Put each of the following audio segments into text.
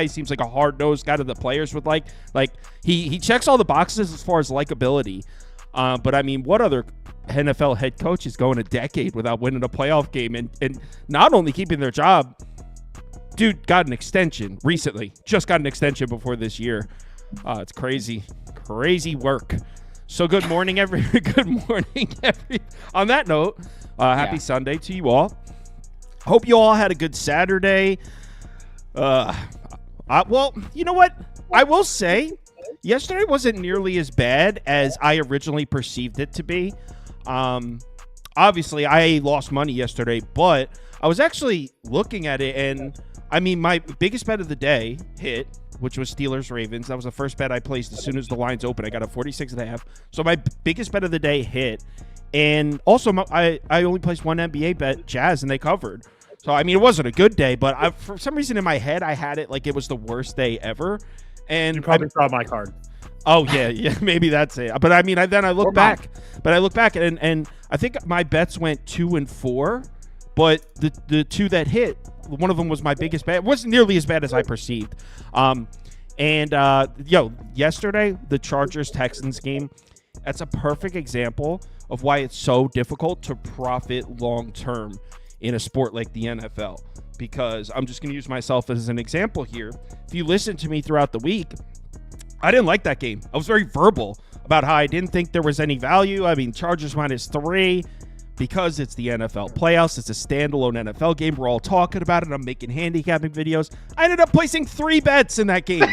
He seems like a hard-nosed guy that the players would like. Like, he checks all the boxes as far as likability. But, I mean, what other NFL head coach is going a decade without winning a playoff game and not only keeping their job, dude got an extension recently. Just got an extension before this year. It's crazy. Crazy work. So good morning, good morning, on that note, happy Sunday to you all. Hope you all had a good Saturday. Well, you know what? I will say yesterday wasn't nearly as bad as I originally perceived it to be. Obviously, I lost money yesterday, but I was actually looking at it, and I mean, my biggest bet of the day hit, which was Steelers-Ravens. That was the first bet I placed as soon as the lines opened. I got a 46.5. So my biggest bet of the day hit. And also, I only placed one NBA bet, Jazz, and they covered. So, I mean, it wasn't a good day, but for some reason in my head, I had it like it was the worst day ever. And you probably saw my card. Oh, yeah, maybe that's it. But, I mean, I look back. But I look back, and I think my bets went 2 and 4. But the two that hit, one of them was my biggest bet. It wasn't nearly as bad as I perceived. Yesterday, the Chargers-Texans game, that's a perfect example of why it's so difficult to profit long-term in a sport like the NFL. Because I'm just going to use myself as an example here. If you listen to me throughout the week, I didn't like that game. I was very verbal about how I didn't think there was any value. I mean, Chargers -3. Because it's the NFL playoffs, it's a standalone NFL game. We're all talking about it. I'm making handicapping videos. I ended up placing 3 bets in that game.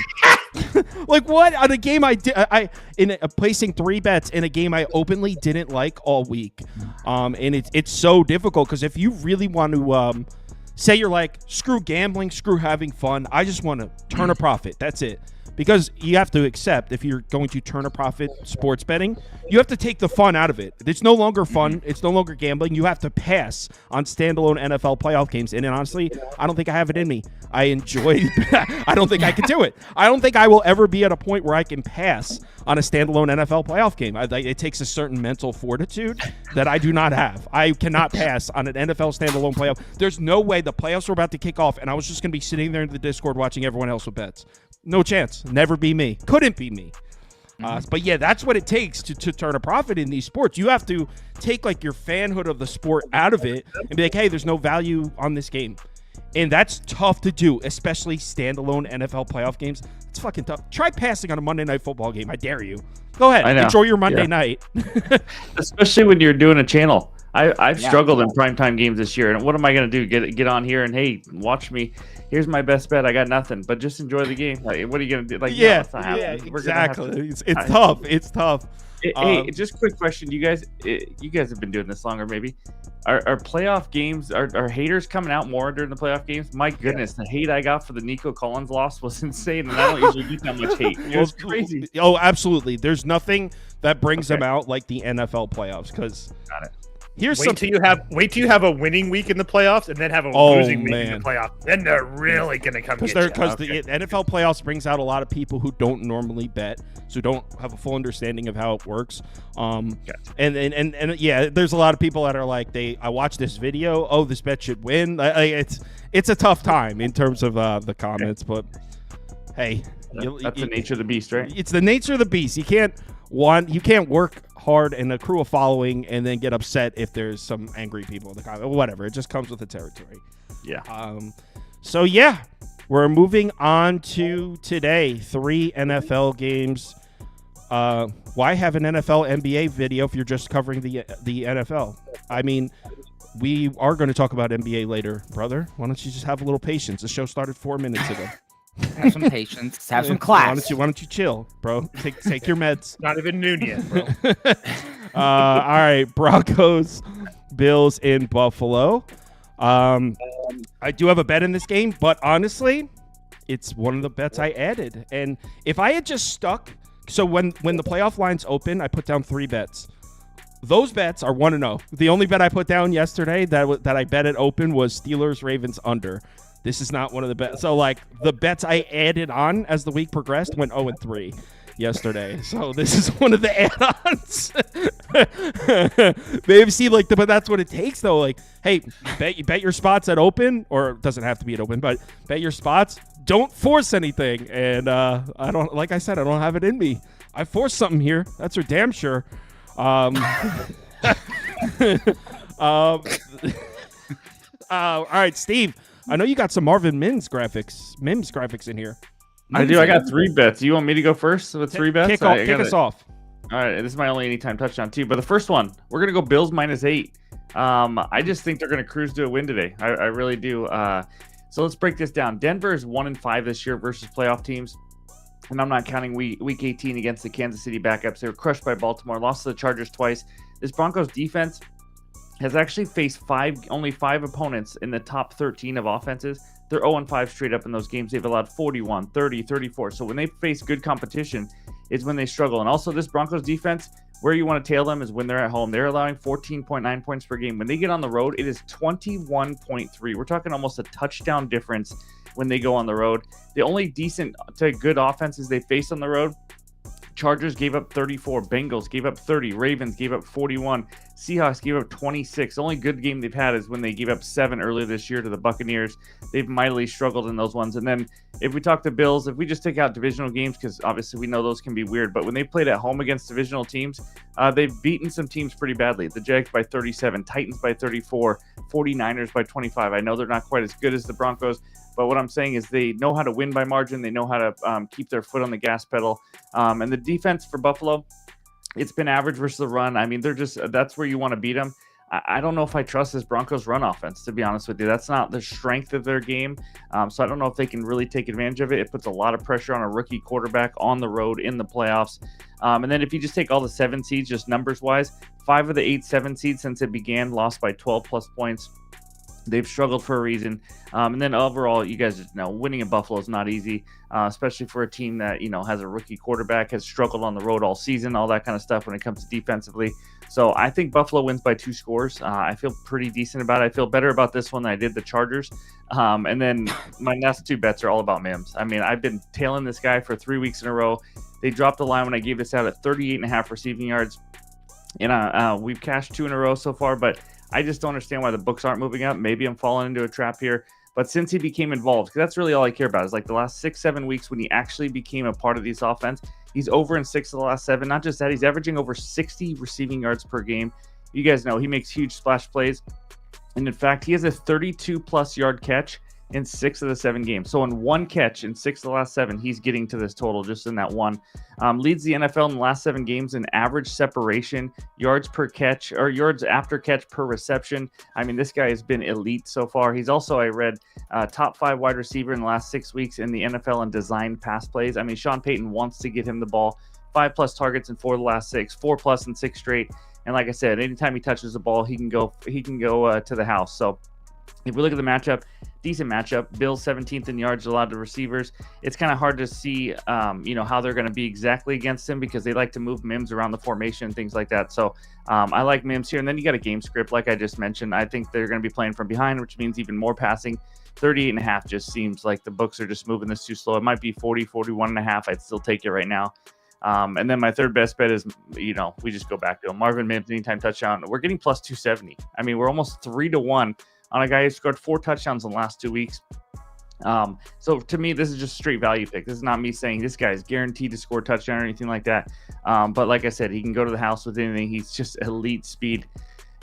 Like what? On a game placing 3 bets in a game I openly didn't like all week. And it's so difficult because if you really want to say you're like, screw gambling, screw having fun, I just want to turn a profit. That's it. Because you have to accept, if you're going to turn a profit sports betting, you have to take the fun out of it. It's no longer fun. It's no longer gambling. You have to pass on standalone NFL playoff games. And honestly, I don't think I have it in me. I enjoy I don't think I can do it. I don't think I will ever be at a point where I can pass on a standalone NFL playoff game. It takes a certain mental fortitude that I do not have. I cannot pass on an NFL standalone playoff. There's no way the playoffs were about to kick off, and I was just going to be sitting there in the Discord watching everyone else with bets. No chance. Never be me. Couldn't be me. But yeah, that's what it takes to turn a profit in these sports. You have to take like your fanhood of the sport out of it and be like, hey, there's no value on this game. And that's tough to do, especially standalone NFL playoff games. It's fucking tough. Try passing on a Monday Night Football game. I dare you. Go ahead. Enjoy your Monday night. Especially when you're doing a channel. I've struggled in primetime games this year. And what am I going to do? Get on here and, hey, watch me. Here's my best bet. I got nothing, but just enjoy the game. Like, what are you going to do? Like, no, exactly. It's tough. It's tough. Hey, just a quick question. You guys have been doing this longer, maybe. Are playoff games, are haters coming out more during the playoff games? My goodness, the hate I got for the Nico Collins loss was insane, and I don't usually get that much hate. It was crazy. Oh, absolutely. There's nothing that brings them out like the NFL playoffs, because got it. Wait till you have a winning week in the playoffs and then have a losing week in the playoffs. Then they're really going to come get you. Because the NFL playoffs brings out a lot of people who don't normally bet, so don't have a full understanding of how it works. And there's a lot of people that are like, I watched this video. Oh, this bet should win. It's a tough time in terms of the comments, but hey, that's the nature of the beast, right? It's the nature of the beast. You can't work hard and accrue a following and then get upset if there's some angry people in the comment. Whatever. It just comes with the territory. Yeah. So yeah, we're moving on to today. 3 NFL games. Why have an NFL NBA video if you're just covering the NFL? I mean, we are going to talk about NBA later, brother. Why don't you just have a little patience? The show started 4 minutes ago. Have some patience. Have some class. Why don't you chill, bro? Take your meds. Not even noon yet, bro. All right, Broncos, Bills in Buffalo. I do have a bet in this game, but honestly, it's one of the bets I added. And if I had just stuck, so when the playoff lines open, I put down 3 bets. Those bets are 1-0. The only bet I put down yesterday that I bet it open was Steelers-Ravens under. This is not one of the bets. So, like, the bets I added on as the week progressed went 0-3 yesterday. So, this is one of the add-ons. Maybe see, like, but that's what it takes, though. Like, hey, bet your spots at open, or it doesn't have to be at open, but bet your spots. don't force anything. And I don't, like I said, I don't have it in me. I forced something here. That's for damn sure. All right, Steve. I know you got some Marvin Mims graphics in here. I do. I got 3 bets. You want me to go first with 3 bets? Kick us off. All right, this is my only anytime touchdown too. But the first one, we're gonna go Bills -8. I just think they're gonna cruise to a win today. I really do. So let's break this down. Denver is 1-5 this year versus playoff teams, and I'm not counting week 18 against the Kansas City backups. They were crushed by Baltimore, lost to the Chargers twice. This Broncos defense has actually faced only 5 opponents in the top 13 of offenses. They're 0-5 straight up in those games. They've allowed 41, 30, 34. So when they face good competition, is when they struggle. And also this Broncos defense, where you want to tail them is when they're at home. They're allowing 14.9 points per game. When they get on the road, it is 21.3. We're talking almost a touchdown difference when they go on the road. The only decent to good offenses they face on the road, Chargers gave up 34, Bengals gave up 30, Ravens gave up 41, Seahawks gave up 26. The only good game they've had is when they gave up 7 earlier this year to the Buccaneers. They've mightily struggled in those ones. And then if we talk to Bills, if we just take out divisional games, because obviously we know those can be weird, but when they played at home against divisional teams, they've beaten some teams pretty badly. The Jags by 37, Titans by 34, 49ers by 25. I know they're not quite as good as the Broncos, but what I'm saying is they know how to win by margin. They know how to keep their foot on the gas pedal. And the defense for Buffalo, it's been average versus the run. I mean, that's where you want to beat them. I don't know if I trust this Broncos run offense, to be honest with you. That's not the strength of their game. So I don't know if they can really take advantage of it. It puts a lot of pressure on a rookie quarterback on the road in the playoffs. And then if you just take all the 7 seeds, just numbers wise, 5 of the 8 7 seeds since it began lost by 12 plus points. They've struggled for a reason. And then overall, you guys just know winning in Buffalo is not easy, especially for a team that, has a rookie quarterback, has struggled on the road all season, all that kind of stuff when it comes to defensively. So I think Buffalo wins by 2 scores. I feel pretty decent about it. I feel better about this one than I did the Chargers. And then my next 2 bets are all about Mims. I mean, I've been tailing this guy for 3 weeks in a row. They dropped the line when I gave this out at 38.5 receiving yards. And we've cashed 2 in a row so far, but I just don't understand why the books aren't moving up. Maybe I'm falling into a trap here. But since he became involved, because that's really all I care about, is like the last 6-7 weeks when he actually became a part of this offense. He's over in 6 of the last 7. Not just that, he's averaging over 60 receiving yards per game. You guys know he makes huge splash plays. And in fact, he has a 32-plus yard catch in 6 of the 7 games. So in 1 catch in 6 of the last 7, he's getting to this total just in that one. Leads the NFL in the last 7 games in average separation, yards per catch, or yards after catch per reception. I mean, this guy has been elite so far. He's also, I read, top 5 wide receiver in the last 6 weeks in the NFL in designed pass plays. I mean, Sean Payton wants to get him the ball. 5+ targets in 4 of the last 6, 4+ in 6 straight. And like I said, anytime he touches the ball, he can go to the house. So if we look at the matchup, decent matchup. Bills 17th in yards allowed to receivers. It's kind of hard to see, how they're going to be exactly against him because they like to move Mims around the formation and things like that. So I like Mims here. And then you got a game script, like I just mentioned. I think they're going to be playing from behind, which means even more passing. 38.5 just seems like the books are just moving this too slow. It might be 40, 41.5. I'd still take it right now. And then my third best bet is, we just go back to him. Marvin Mims, anytime touchdown. We're getting plus 270. I mean, we're almost 3-1 on a guy who scored 4 touchdowns in the last 2 weeks. So to me, this is just straight value pick. This is not me saying this guy is guaranteed to score a touchdown or anything like that. But like I said, he can go to the house with anything. He's just elite speed.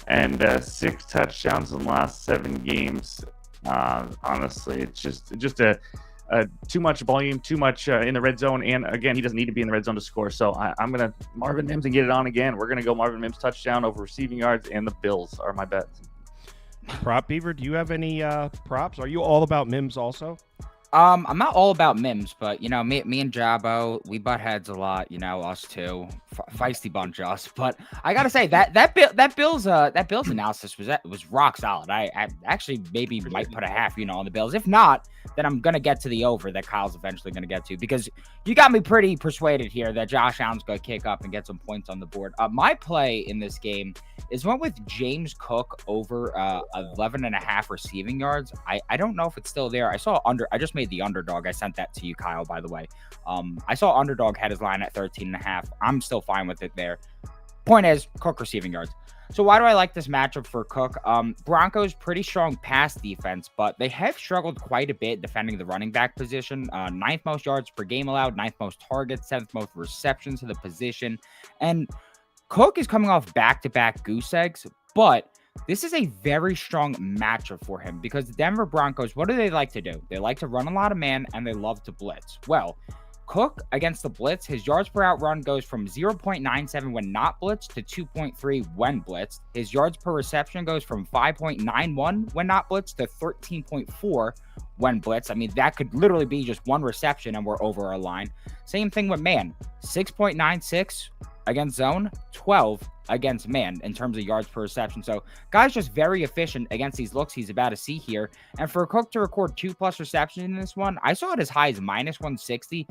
And 6 touchdowns in the last 7 games. Honestly, it's just a too much volume, too much in the red zone. And again, he doesn't need to be in the red zone to score. So I'm going to Marvin Mims and get it on again. We're going to go Marvin Mims touchdown over receiving yards, and the Bills are my bets. Prop Beaver, do you have any props? Are you all about Mims also? I'm not all about Mims, but me and Jabo, we butt heads a lot. Us too, feisty bunch of us. But I gotta say that Bills analysis was rock solid. I actually maybe might put a half on the Bills. If not, then I'm gonna get to the over that Kyle's eventually gonna get to, because you got me pretty persuaded here that Josh Allen's gonna kick up and get some points on the board. My play in this game is one with James Cook over 11.5 receiving yards. I don't know if it's still there. I just made the underdog. I sent that to you, Kyle, by the way. I saw underdog had his line at 13.5. I'm still fine with it there. Point is, Cook receiving yards. So why do I like this matchup for Cook? Broncos pretty strong pass defense, but they have struggled quite a bit defending the running back position. 9th most yards per game allowed, 9th most targets, 7th most receptions to the position. And Cook is coming off back-to-back goose eggs, but this is a very strong matchup for him because the Denver Broncos, what do they like to do? They like to run a lot of man and they love to blitz. Well, Cook against the blitz, his yards per out run goes from 0.97 when not blitzed to 2.3 when blitzed. His yards per reception goes from 5.91 when not blitzed to 13.4 when blitzed. I mean, that could literally be just one reception and we're over our line. Same thing with man, 6.96 against zone, 12 against man in terms of yards per reception. So guy's just very efficient against these looks he's about to see here. And for Cook to record 2+ receptions in this one, I saw it as high as -160.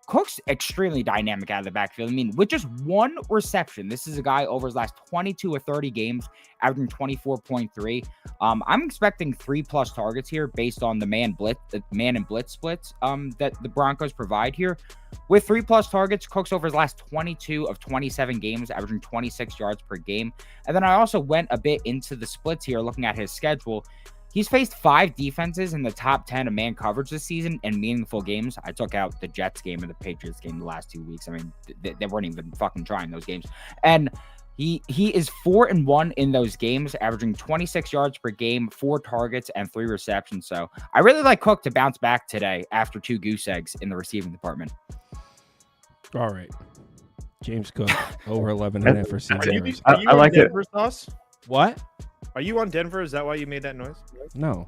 Cook's extremely dynamic out of the backfield. I mean, with just one reception, this is a guy over his last 22 or 30 games, averaging 24.3. I'm expecting 3+ targets here based on the man and blitz splits that the Broncos provide here. With 3+ targets, Cook's over his last 22 of 27 games, averaging 26 yards per game. And then I also went a bit into the splits here, looking at his schedule. He's faced 5 defenses in the top 10 of man coverage this season in meaningful games. I took out the Jets game and the Patriots game the last 2 weeks. I mean, they weren't even fucking trying those games. And he is 4-1 in those games, averaging 26 yards per game, 4 targets, and 3 receptions. So I really like Cook to bounce back today after 2 goose eggs in the receiving department. All right. James Cook, over 11.5 for season. I like it. Sauce? What? Are you on Denver? Is that why you made that noise? No.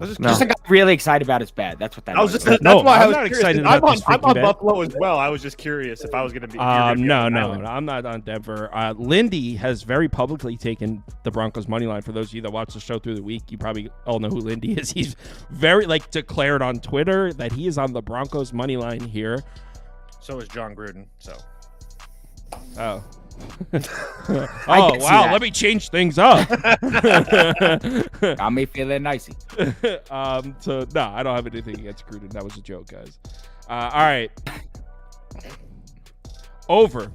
Just got really excited about his bed. That's what that was. That's why I'm I was not curious. excited I'm about this on freaking bet. Buffalo as well. I was just curious if I was going to be. No, I'm not on Denver. Lindy has very publicly taken the Broncos money line. For those of you that watch the show through the week, you probably all know who Lindy is. He's very declared on Twitter that he is on the Broncos money line here. So is John Gruden. So. Oh. Oh wow! Let me change things up. Got me feeling nicey. So no, I don't have anything against Gruden. That was a joke, guys. All right. Over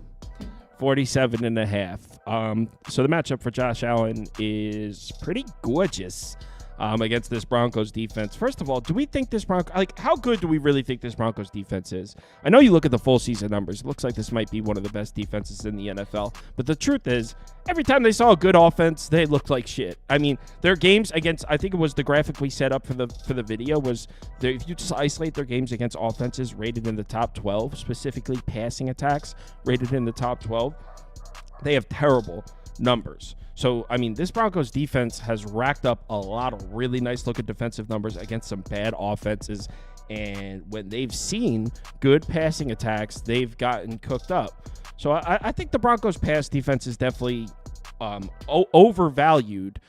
47.5. So the matchup for Josh Allen is pretty gorgeous. Against this Broncos defense. First of all, do we think this how good do we really think this Broncos defense is? I know you look at the full season numbers. It looks like this might be one of the best defenses in the NFL. But the truth is, every time they saw a good offense, they looked like shit. I mean, their games against, I think it was the graphic we set up for the video, was if you just isolate their games against offenses rated in the top 12, specifically passing attacks rated in the top 12, they have terrible numbers. So, I mean, this Broncos defense has racked up a lot of really nice-looking defensive numbers against some bad offenses. And when they've seen good passing attacks, they've gotten cooked up. So I think the Broncos' pass defense is definitely overvalued.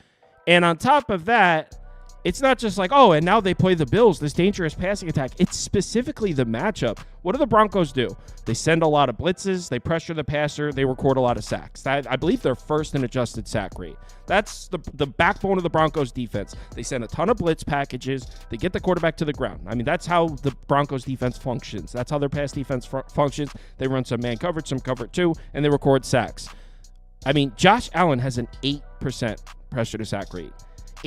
And on top of that, it's not just like, oh, and now they play the Bills, this dangerous passing attack. It's specifically the matchup. What do the Broncos do? They send a lot of blitzes. They pressure the passer. They record a lot of sacks. I believe they're first in adjusted sack rate. That's the backbone of the Broncos defense. They send a ton of blitz packages. They get the quarterback to the ground. I mean, that's how the Broncos defense functions. That's how their pass defense functions. They run some man coverage, some cover 2, and they record sacks. I mean, Josh Allen has an 8% pressure to sack rate.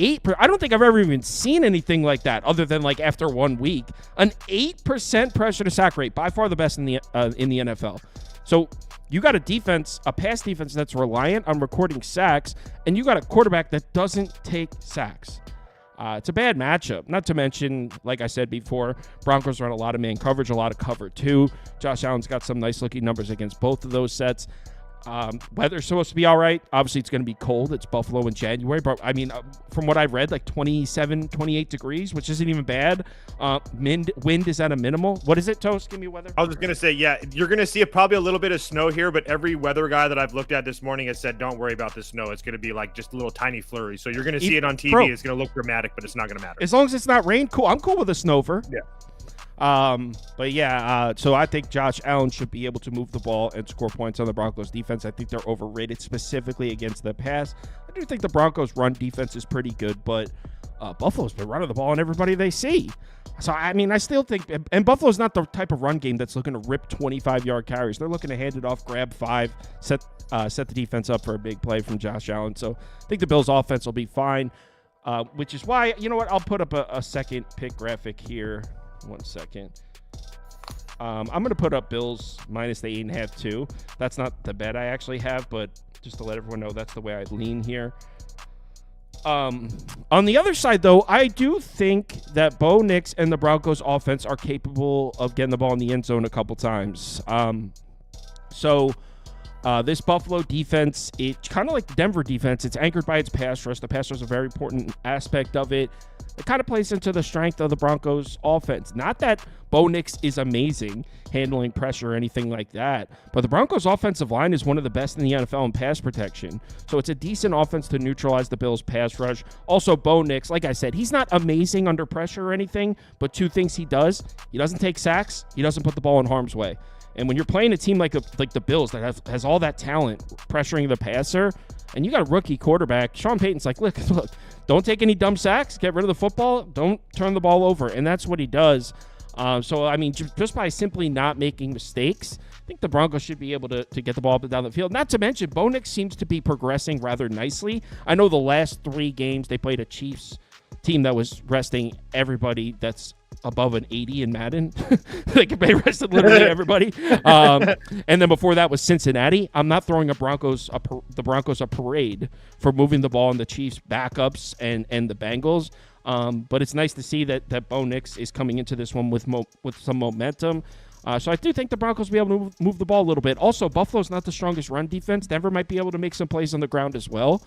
I don't think I've ever even seen anything like that other than after 1 week. An 8% pressure to sack rate, by far the best in the NFL. So you got a pass defense that's reliant on recording sacks, and you got a quarterback that doesn't take sacks. It's a bad matchup. Not to mention, like I said before, Broncos run a lot of man coverage, a lot of cover 2. Josh Allen's got some nice looking numbers against both of those sets. Weather's supposed to be all right. Obviously, it's going to be cold. It's Buffalo in January. But, I mean, from what I've read, 27, 28 degrees, which isn't even bad. Wind is at a minimal. What is it, Toast? Give me weather. I was just going to say, yeah, you're going to see probably a little bit of snow here, but every weather guy that I've looked at this morning has said, don't worry about the snow. It's going to be just a little tiny flurry. So you're going to see it on TV. Bro, it's going to look dramatic, but it's not going to matter. As long as it's not rain, cool. I'm cool with a snover. Yeah. But yeah, so I think Josh Allen should be able to move the ball and score points on the Broncos defense. I think they're overrated specifically against the pass. I do think the Broncos run defense is pretty good, but Buffalo's been running the ball on everybody they see. So, I mean, I still think – and Buffalo's not the type of run game that's looking to rip 25-yard carries. They're looking to hand it off, grab 5, set the defense up for a big play from Josh Allen. So, I think the Bills' offense will be fine, which is why – you know what? I'll put up a second pick graphic here. 1 second. I'm going to put up Bills minus the 8.5 too. That's not the bet I actually have, but just to let everyone know, that's the way I lean here. On the other side, though, I do think that Bo Nix and the Broncos offense are capable of getting the ball in the end zone a couple times. This Buffalo defense, it's kind of like the Denver defense. It's anchored by its pass rush. The pass rush is a very important aspect of it. It kind of plays into the strength of the Broncos offense. Not that Bo Nix is amazing handling pressure or anything like that, but the Broncos offensive line is one of the best in the NFL in pass protection. So it's a decent offense to neutralize the Bills' pass rush. Also, Bo Nix, like I said, he's not amazing under pressure or anything, but 2 things he does. He doesn't take sacks. He doesn't put the ball in harm's way. And when you're playing a team like the Bills that has all that talent pressuring the passer, and you got a rookie quarterback, Sean Payton's like, look, don't take any dumb sacks. Get rid of the football. Don't turn the ball over. And that's what he does. So, I mean, just by simply not making mistakes, I think the Broncos should be able to get the ball up and down the field. Not to mention, Bo Nix seems to be progressing rather nicely. I know the last 3 games they played a Chiefs team that was resting everybody that's above an 80 in Madden. They rested literally everybody. And then before that was Cincinnati. I'm not throwing the Broncos a parade for moving the ball in the Chiefs backups and the Bengals. But it's nice to see that Bo Nix is coming into this one with some momentum. So I do think the Broncos will be able to move the ball a little bit. Also, Buffalo's not the strongest run defense. Denver might be able to make some plays on the ground as well.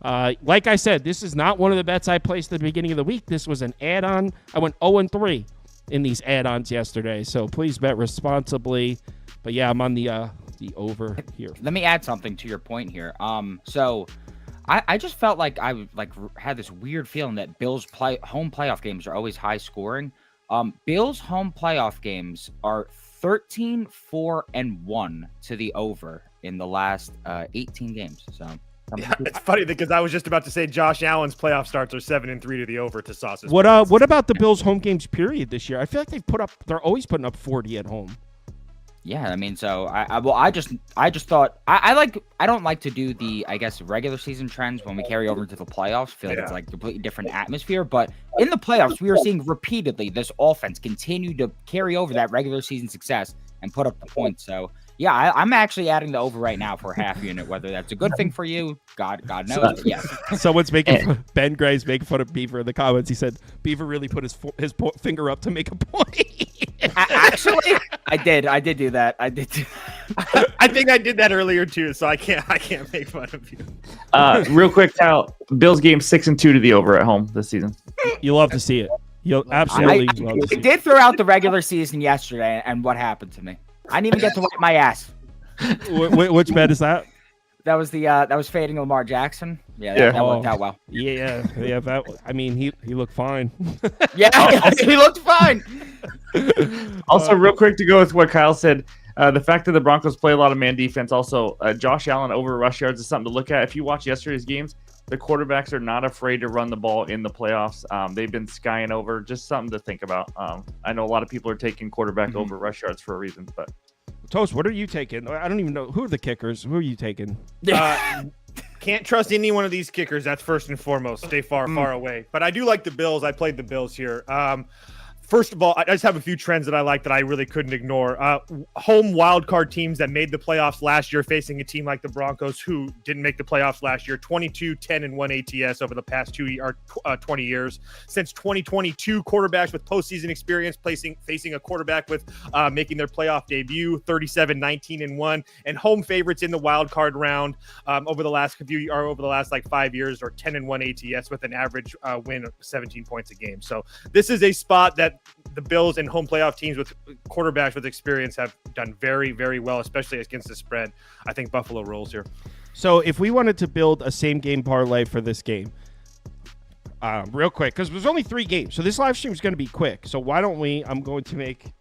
Like I said, this is not one of the bets I placed at the beginning of the week. This was an add-on. I went 0-3 in these add-ons yesterday, so please bet responsibly. But yeah, I'm on the over here. Let me add something to your point here. So I just felt like I had this weird feeling that Bills home playoff games are always high scoring. Bills home playoff games are 13-4-1 to the over in the last 18 games. So. Yeah, it's funny because I was just about to say Josh Allen's playoff starts are 7-3 to the over to Sauce's. What about the Bills home games period this year? I feel like they're always putting up 40 at home. Yeah, I mean, so I just thought I don't like to do the, I guess, regular season trends when we carry over into the playoffs. Feel like it's like a completely different atmosphere, but in the playoffs we are seeing repeatedly this offense continue to carry over that regular season success and put up the points. So yeah, I'm actually adding the over right now for a half unit. Whether that's a good thing for you, God knows. But yes. Someone's Ben Gray's making fun of Beaver in the comments. He said Beaver really put his finger up to make a point. Actually, I did do that. I think I did that earlier too, so I can't make fun of you. Real quick, Cal. Bills game 6-2 to the over at home this season. You love to see it. You'll absolutely love to see it. I did throw out the regular season yesterday, and what happened to me? I didn't even get to wipe my ass. Which bet is that? That was fading Lamar Jackson. Yeah, that worked out well. Yeah. I mean, he looked fine. Yeah, he looked fine. Also, real quick to go with what Kyle said, the fact that the Broncos play a lot of man defense. Also, Josh Allen over rush yards is something to look at. If you watch yesterday's games, the quarterbacks are not afraid to run the ball in the playoffs. They've been skying over. Just something to think about. I know a lot of people are taking quarterback over rush yards for a reason, but. Toast, what are you taking? I don't even know. Who are the kickers? Who are you taking? Can't trust any one of these kickers. That's first and foremost. Stay far away. But I do like the Bills. I played the Bills here. First of all, I just have a few trends that I like that I really couldn't ignore. Home wildcard teams that made the playoffs last year facing a team like the Broncos who didn't make the playoffs last year. 22-10-1 ATS over the past 20 years. Since 2022, quarterbacks with postseason experience facing a quarterback with making their playoff debut. 37-19-1 and home favorites in the wildcard round over the last 5 years are 10-1 ATS with an average win of 17 points a game. So this is a spot that the Bills and home playoff teams with quarterbacks with experience have done very, very well, especially against the spread. I think Buffalo rolls here. So if we wanted to build a same game parlay for this game, real quick, because there's only 3 games, so this live stream is going to be quick. So why don't I'm going to make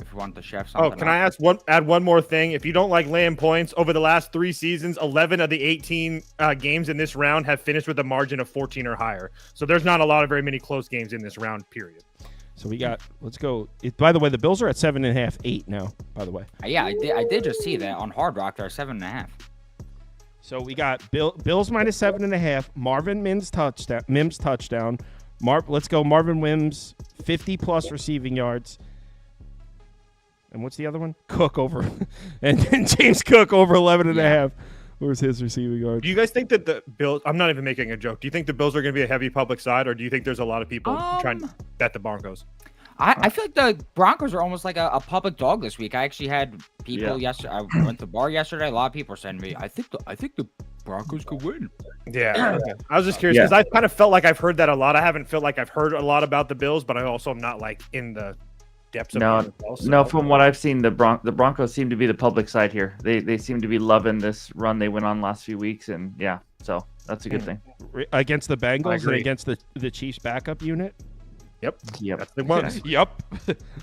if you want the chef something. Oh, can I add one more thing? If you don't like laying points, over the last 3 seasons, 11 of the 18 games in this round have finished with a margin of 14 or higher. So there's not very many close games in this round, period. So we got, let's go. By the way, the Bills are at 7.5, 8 now, by the way. Yeah, I did just see that on Hard Rock. They're 7.5. So we got Bills minus 7.5, Marvin Mims touchdown. Let's go Marvin Mims, 50+ receiving yards. And what's the other one? Cook over. and James Cook over 11.5. Where's his receiving yards? Do you guys think that the Bills, I'm not even making a joke, do you think the Bills are going to be a heavy public side, or do you think there's a lot of people trying to bet the Broncos? I feel like the Broncos are almost like a public dog this week. I actually had people yesterday. I went to the bar yesterday. A lot of people were saying to me, I think the Broncos could win. Yeah. I was just curious because I kind of felt like I've heard that a lot. I haven't felt like I've heard a lot about the Bills, but I also am not like in the depths of it. No, from what I've seen, the Broncos seem to be the public side here. They seem to be loving this run they went on last few weeks, and so that's a good thing. Against the Bengals and against the Chiefs backup unit? Yep. That's the one. Yep.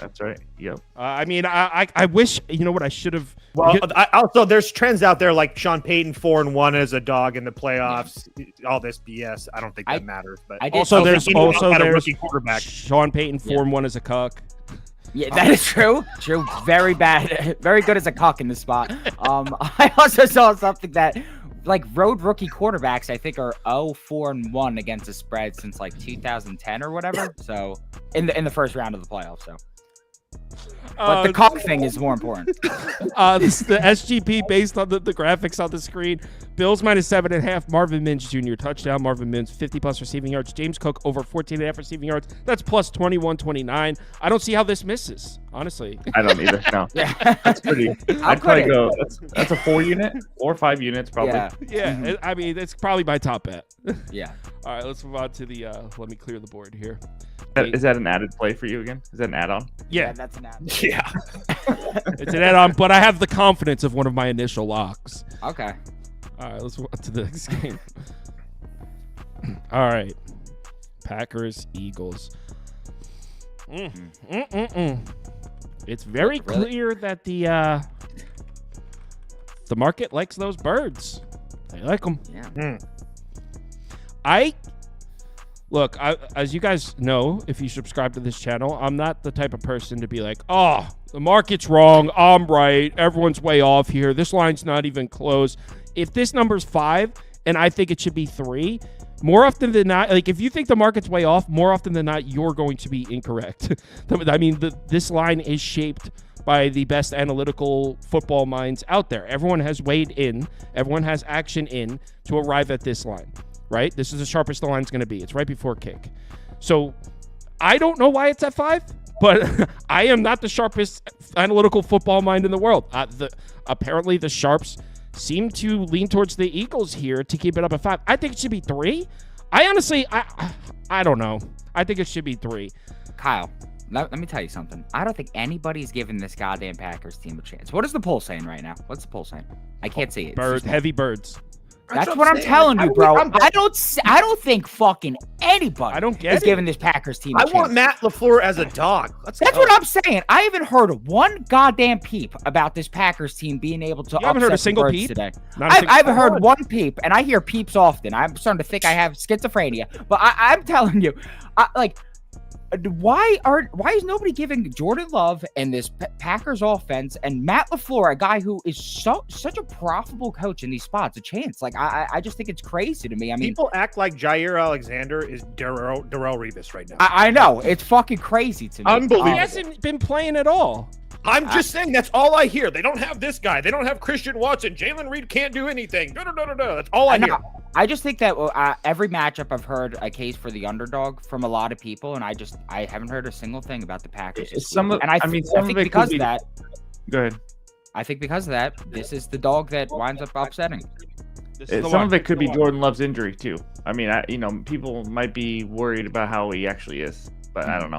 That's right. Yep. I mean, I wish, you know what, I should have. Well, also there's trends out there like Sean Payton 4-1 as a dog in the playoffs. Yeah. All this BS. I don't think that matters. But there's rookie quarterback. Sean Payton 4-1 as a cuck. Yeah, that is true. True. Very bad. Very good as a cuck in the spot. I also saw something that, like, road rookie quarterbacks, I think, are 0-4-1 against the spread since like 2010 or whatever. So in the first round of the playoffs. So, but the cock thing is more important. This is the SGP based on the graphics on the screen. Bills minus 7.5. Marvin Mims Jr. touchdown. Marvin Mims 50+ receiving yards. James Cook over 14.5 receiving yards. That's plus 21-29. I don't see how this misses. Honestly, I don't either. No, that's pretty. I'd probably go. That's a 4 unit, 4 or 5 units probably. Yeah. I mean, it's probably my top bet. Yeah. All right, let's move on to the. Let me clear the board here. Is that an added play for you again? Is that an add-on? Yeah, that's an add-on. Yeah. It's an add-on, but I have the confidence of one of my initial locks. Okay. All right, let's move on to the next game. All right, Packers, Eagles. It's very clear that the market likes those birds. They like them. Yeah. Look, as you guys know, if you subscribe to this channel, I'm not the type of person to be like, oh, the market's wrong. I'm right. Everyone's way off here. This line's not even close. If this number's 5 and I think it should be 3, more often than not, like if you think the market's way off, more often than not, you're going to be incorrect. I mean, this line is shaped by the best analytical football minds out there. Everyone has weighed in. Everyone has action in to arrive at this line. Right? This is the sharpest the line's going to be. It's right before kick. So I don't know why it's at 5, but I am not the sharpest analytical football mind in the world. Apparently the sharps seem to lean towards the Eagles here to keep it up at 5. I think it should be 3. I honestly, I don't know. I think it should be 3. Kyle, let me tell you something. I don't think anybody's giving this goddamn Packers team a chance. What is the poll saying right now? What's the poll saying? I can't see it. Birds, heavy birds. That's what I'm telling you, bro. I don't think fucking anybody is giving this Packers team a chance. I want Matt LaFleur as a dog. That's what I'm saying. I haven't heard one goddamn peep about this Packers team being able to. You haven't heard a single peep today. I've heard one peep, and I hear peeps often. I'm starting to think I have schizophrenia. But I'm telling you, why is nobody giving Jordan Love and this Packers offense and Matt LaFleur, a guy who is such a profitable coach in these spots, a chance? Like I just think it's crazy to me. I mean, people act like Jair Alexander is Darrell Revis right now. I know, it's fucking crazy to me. Unbelievable. He hasn't been playing at all. I'm just saying that's all I hear. They don't have this guy. They don't have Christian Watson. Jalen Reed can't do anything. No. That's all I hear. I just think that every matchup I've heard a case for the underdog from a lot of people, and I haven't heard a single thing about the Packers. I think because of that. Go ahead. I think because of that, this is the dog that winds up upsetting. Some of it could be Jordan Love's injury too. I mean, people might be worried about how he actually is, but I don't know.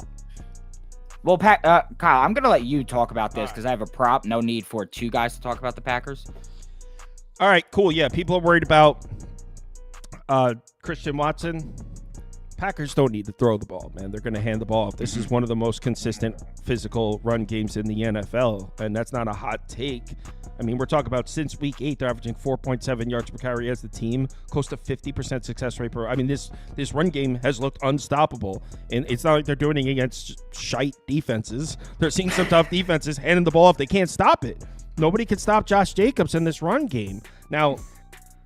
Well, Kyle, I'm going to let you talk about this because I have a prop. No need for 2 guys to talk about the Packers. All right, cool. Yeah, people are worried about Christian Watson. Packers don't need to throw the ball, man. They're going to hand the ball off. This is one of the most consistent physical run games in the NFL, and that's not a hot take. I mean, we're talking about since week 8, they're averaging 4.7 yards per carry as the team, close to 50% success rate per. I mean, this run game has looked unstoppable, and it's not like they're doing it against shite defenses. They're seeing some tough defenses handing the ball off. They can't stop it. Nobody can stop Josh Jacobs in this run game. Now,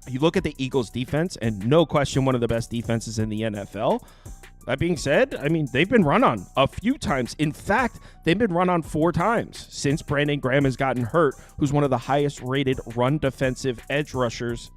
you look at the Eagles defense, and no question one of the best defenses in the NFL. That being said, I mean, they've been run on a few times. In fact, they've been run on 4 times since Brandon Graham has gotten hurt, who's one of the highest rated run defensive edge rushers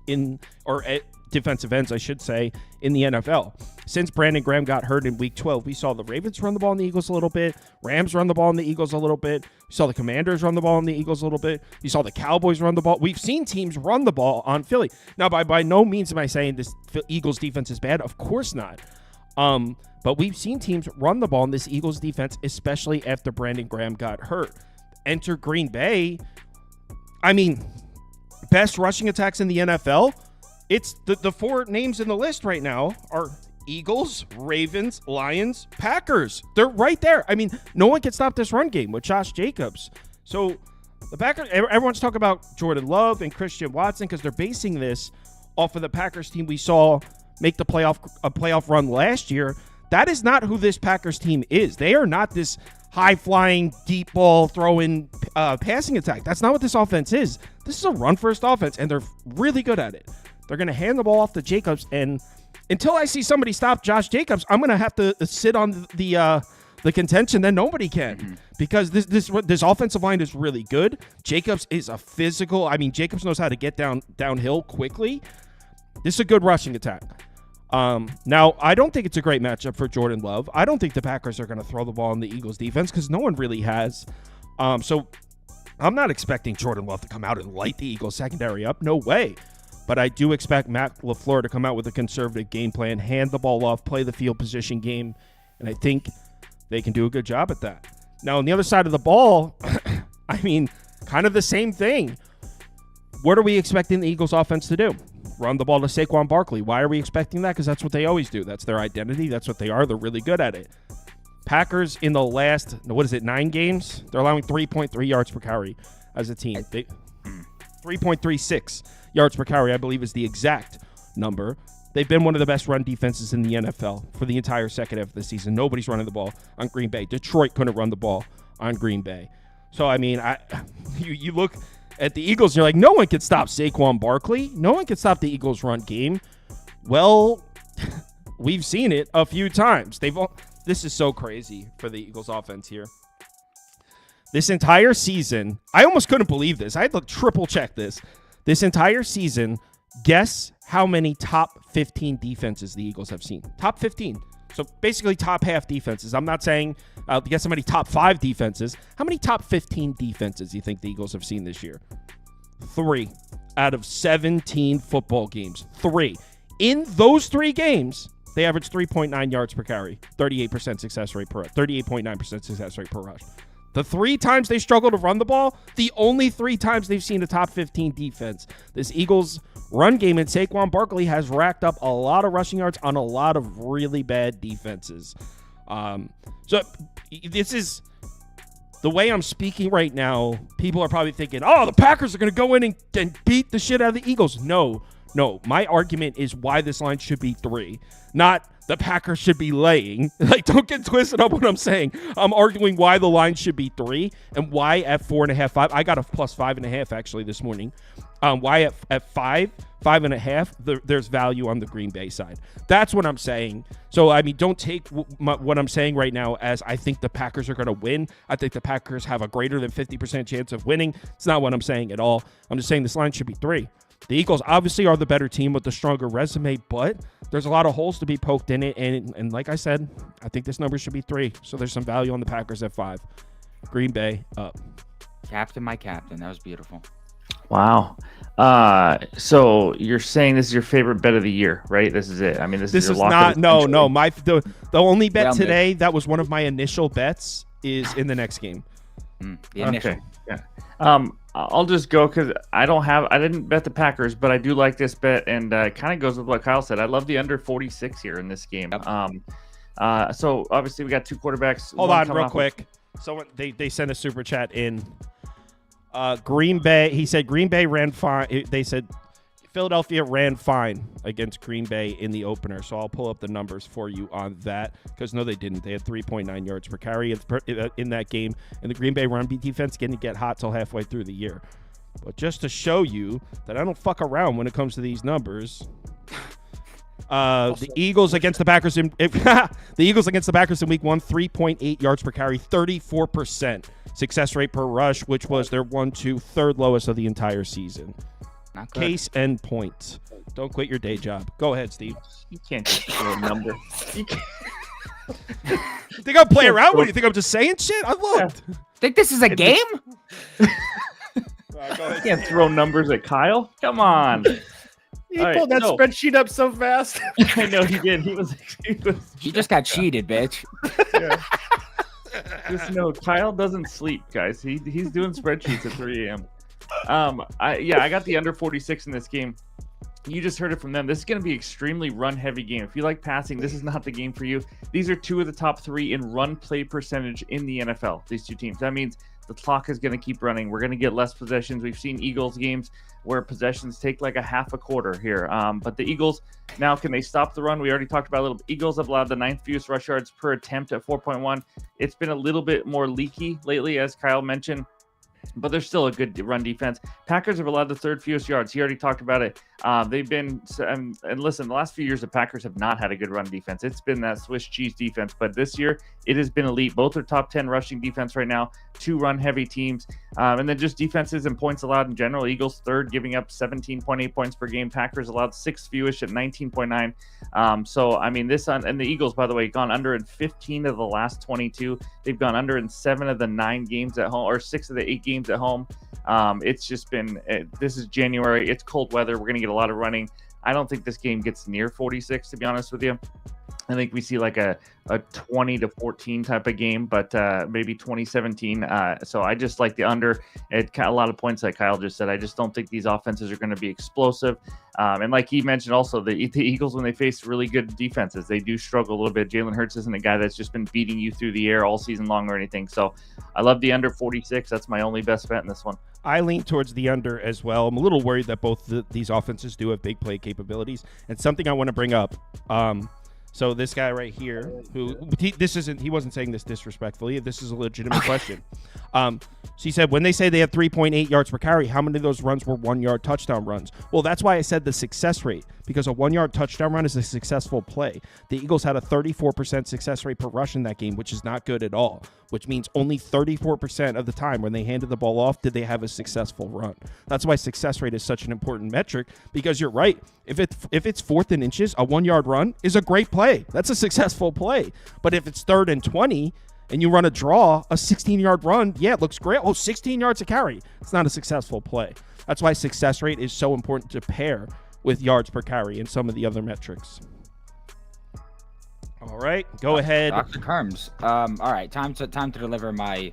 defensive ends, I should say, in the NFL. Since Brandon Graham got hurt in week 12, we saw the Ravens run the ball on the Eagles a little bit, Rams run the ball on the Eagles a little bit, we saw the Commanders run the ball on the Eagles a little bit, we saw the Cowboys run the ball. We've seen teams run the ball on Philly. Now, by no means am I saying this Eagles defense is bad. Of course not. But we've seen teams run the ball in this Eagles defense, especially after Brandon Graham got hurt. Enter Green Bay. I mean, best rushing attacks in the NFL. It's the 4 names in the list right now are Eagles, Ravens, Lions, Packers. They're right there. I mean, no one can stop this run game with Josh Jacobs. So the Packers, everyone's talking about Jordan Love and Christian Watson because they're basing this off of the Packers team we saw make a playoff run last year. That is not who this Packers team is. They are not this high-flying, deep ball throwing passing attack. That's not what this offense is. This is a run-first offense, and they're really good at it. They're going to hand the ball off to Jacobs, and until I see somebody stop Josh Jacobs, I'm going to have to sit on the contention that nobody can because this offensive line is really good. Jacobs is a physical. I mean, Jacobs knows how to get downhill quickly. This is a good rushing attack. Now, I don't think it's a great matchup for Jordan Love. I don't think the Packers are going to throw the ball in the Eagles defense because no one really has. So I'm not expecting Jordan Love to come out and light the Eagles secondary up. No way. But I do expect Matt LaFleur to come out with a conservative game plan, hand the ball off, play the field position game, and I think they can do a good job at that. Now, on the other side of the ball, I mean, kind of the same thing. What are we expecting the Eagles offense to do? Run the ball to Saquon Barkley. Why are we expecting that? Because that's what they always do. That's their identity. That's what they are. They're really good at it. Packers in the last, 9 games? They're allowing 3.3 yards per carry as a team. 3.36 yards per carry, I believe, is the exact number. They've been one of the best run defenses in the NFL for the entire second half of the season. Nobody's running the ball on Green Bay. Detroit couldn't run the ball on Green Bay. So, I mean, you look at the Eagles, and you're like, no one can stop Saquon Barkley. No one can stop the Eagles' run game. Well, we've seen it a few times. This is so crazy for the Eagles' offense here. This entire season, I almost couldn't believe this. I had to triple check this. This entire season, guess how many top 15 defenses the Eagles have seen? Top 15. So basically top half defenses. I'm not saying guess how many top 5 defenses. How many top 15 defenses do you think the Eagles have seen this year? 3 out of 17 football games. 3. In those 3 games, they averaged 3.9 yards per carry, 38% success rate per 38.9% success rate per rush. The 3 times they struggle to run the ball, the only 3 times they've seen a top 15 defense. This Eagles run game and Saquon Barkley has racked up a lot of rushing yards on a lot of really bad defenses. So this is the way I'm speaking right now. People are probably thinking, oh, the Packers are going to go in and beat the shit out of the Eagles. No. My argument is why this line should be 3, not the Packers should be laying. Like, don't get twisted up what I'm saying. I'm arguing why the line should be 3 and why at 4.5, 5. I got a plus 5.5 actually this morning. Why at 5.5, there's value on the Green Bay side. That's what I'm saying. So, I mean, don't take what I'm saying right now as I think the Packers are going to win. I think the Packers have a greater than 50% chance of winning. It's not what I'm saying at all. I'm just saying this line should be 3. The Eagles obviously are the better team with the stronger resume, but there's a lot of holes to be poked in it. And like I said, I think this number should be 3. So there's some value on the Packers at 5. Green Bay up. Captain, my captain. That was beautiful. Wow. So you're saying this is your favorite bet of the year, right? This is it. I mean, this is your not. No. The only bet today that was one of my initial bets is in the next game. The initial. Okay. Yeah. I'll just go because I didn't bet the Packers, but I do like this bet, and it kind of goes with what Kyle said. I love the under 46 here in this game. Yep. So obviously we got two quarterbacks. Hold on real quick. Someone they sent a super chat in. Green Bay. He said Green Bay ran fine. They said Philadelphia ran fine against Green Bay in the opener. So I'll pull up the numbers for you on that because no, they didn't. They had 3.9 yards per carry in that game, and the Green Bay run defense didn't get hot till halfway through the year. But just to show you that I don't fuck around when it comes to these numbers. The Eagles against the Packers in week 1, 3.8 yards per carry, 34% success rate per rush, which was their 3rd lowest of the entire season. Not good. Case and point. Don't quit your day job. Go ahead, Steve. You can't just throw a number. You Think I'm playing around? What do you think? I'm just saying shit? I looked. Think this is a game? Go ahead, can't throw numbers at Kyle. Come on. He All right, pulled that so- spreadsheet up so fast. I know he did. He was You just got cheated, bitch. Just know Kyle doesn't sleep, guys. He's doing spreadsheets at 3 a.m. I got the under 46 in this game. You just heard it from them. This is going to be extremely run-heavy game. If you like passing, this is not the game for you. These are 2 of the top 3 in run play percentage in the NFL, these 2 teams. That means the clock is going to keep running. We're going to get less possessions. We've seen Eagles games where possessions take like a half a quarter here. But the Eagles, now, can they stop the run? We already talked about a little bit. Eagles have allowed the 9th fewest rush yards per attempt at 4.1. It's been a little bit more leaky lately, as Kyle mentioned, but they're still a good run defense. Packers have allowed the 3rd fewest yards. He already talked about it. They've been, and listen, the last few years, the Packers have not had a good run defense. It's been that Swiss cheese defense, but this year it has been elite. Both are top 10 rushing defense right now, 2 run heavy teams. And then just defenses and points allowed in general. Eagles 3rd, giving up 17.8 points per game. Packers allowed 6th fewest at 19.9. So, I mean, and the Eagles, by the way, gone under in 15 of the last 22. They've gone under in 7 of the 9 games at home, or 6 of the 8 games at home. It's just been, this is January. It's cold weather. We're going to get a lot of running. I don't think this game gets near 46, to be honest with you. I think we see like a 20-14 type of game, but maybe 20-17. So I just like the under. A lot of points like Kyle just said. I just don't think these offenses are going to be explosive. And like he mentioned also, the Eagles, when they face really good defenses, they do struggle a little bit. Jalen Hurts isn't a guy that's just been beating you through the air all season long or anything. So I love the under 46. That's my only best bet in this one. I lean towards the under as well. I'm a little worried that both these offenses do have big play capabilities. And something I want to bring up, so this guy right here, he wasn't saying this disrespectfully. This is a legitimate question. So he said, when they say they have 3.8 yards per carry, how many of those runs were 1-yard touchdown runs? Well, that's why I said the success rate, because a 1-yard touchdown run is a successful play. The Eagles had a 34% success rate per rush in that game, which is not good at all, which means only 34% of the time when they handed the ball off did they have a successful run. That's why success rate is such an important metric, because you're right. If it's 4th and inches, a 1-yard run is a great play. That's a successful play. But if it's 3rd and 20 and you run a draw, a 16-yard run, yeah, it looks great. Oh, 16 yards to carry. It's not a successful play. That's why success rate is so important to pair with yards per carry and some of the other metrics. All right, go ahead. Dr. Kirms. All right, time to deliver my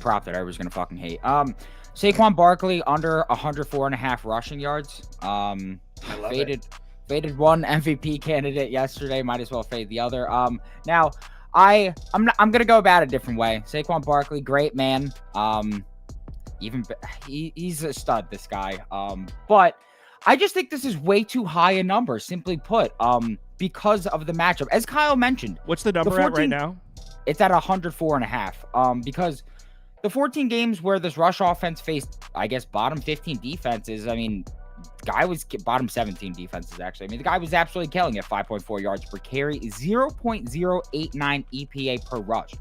prop that I was gonna fucking hate. Saquon Barkley under 104.5 rushing yards. I love it. Faded one MVP candidate yesterday. Might as well fade the other. Now I'm gonna go about it a different way. Saquon Barkley, great man. He's a stud, this guy. But I just think this is way too high a number. Simply put, because of the matchup, as Kyle mentioned. What's the number at right now? It's at 104.5. Because the 14 games where this rush offense faced, I guess, bottom 15 defenses. I mean, guy was bottom 17 defenses, actually. I mean, the guy was absolutely killing it. 5.4 yards per carry, 0.089 EPA per rush.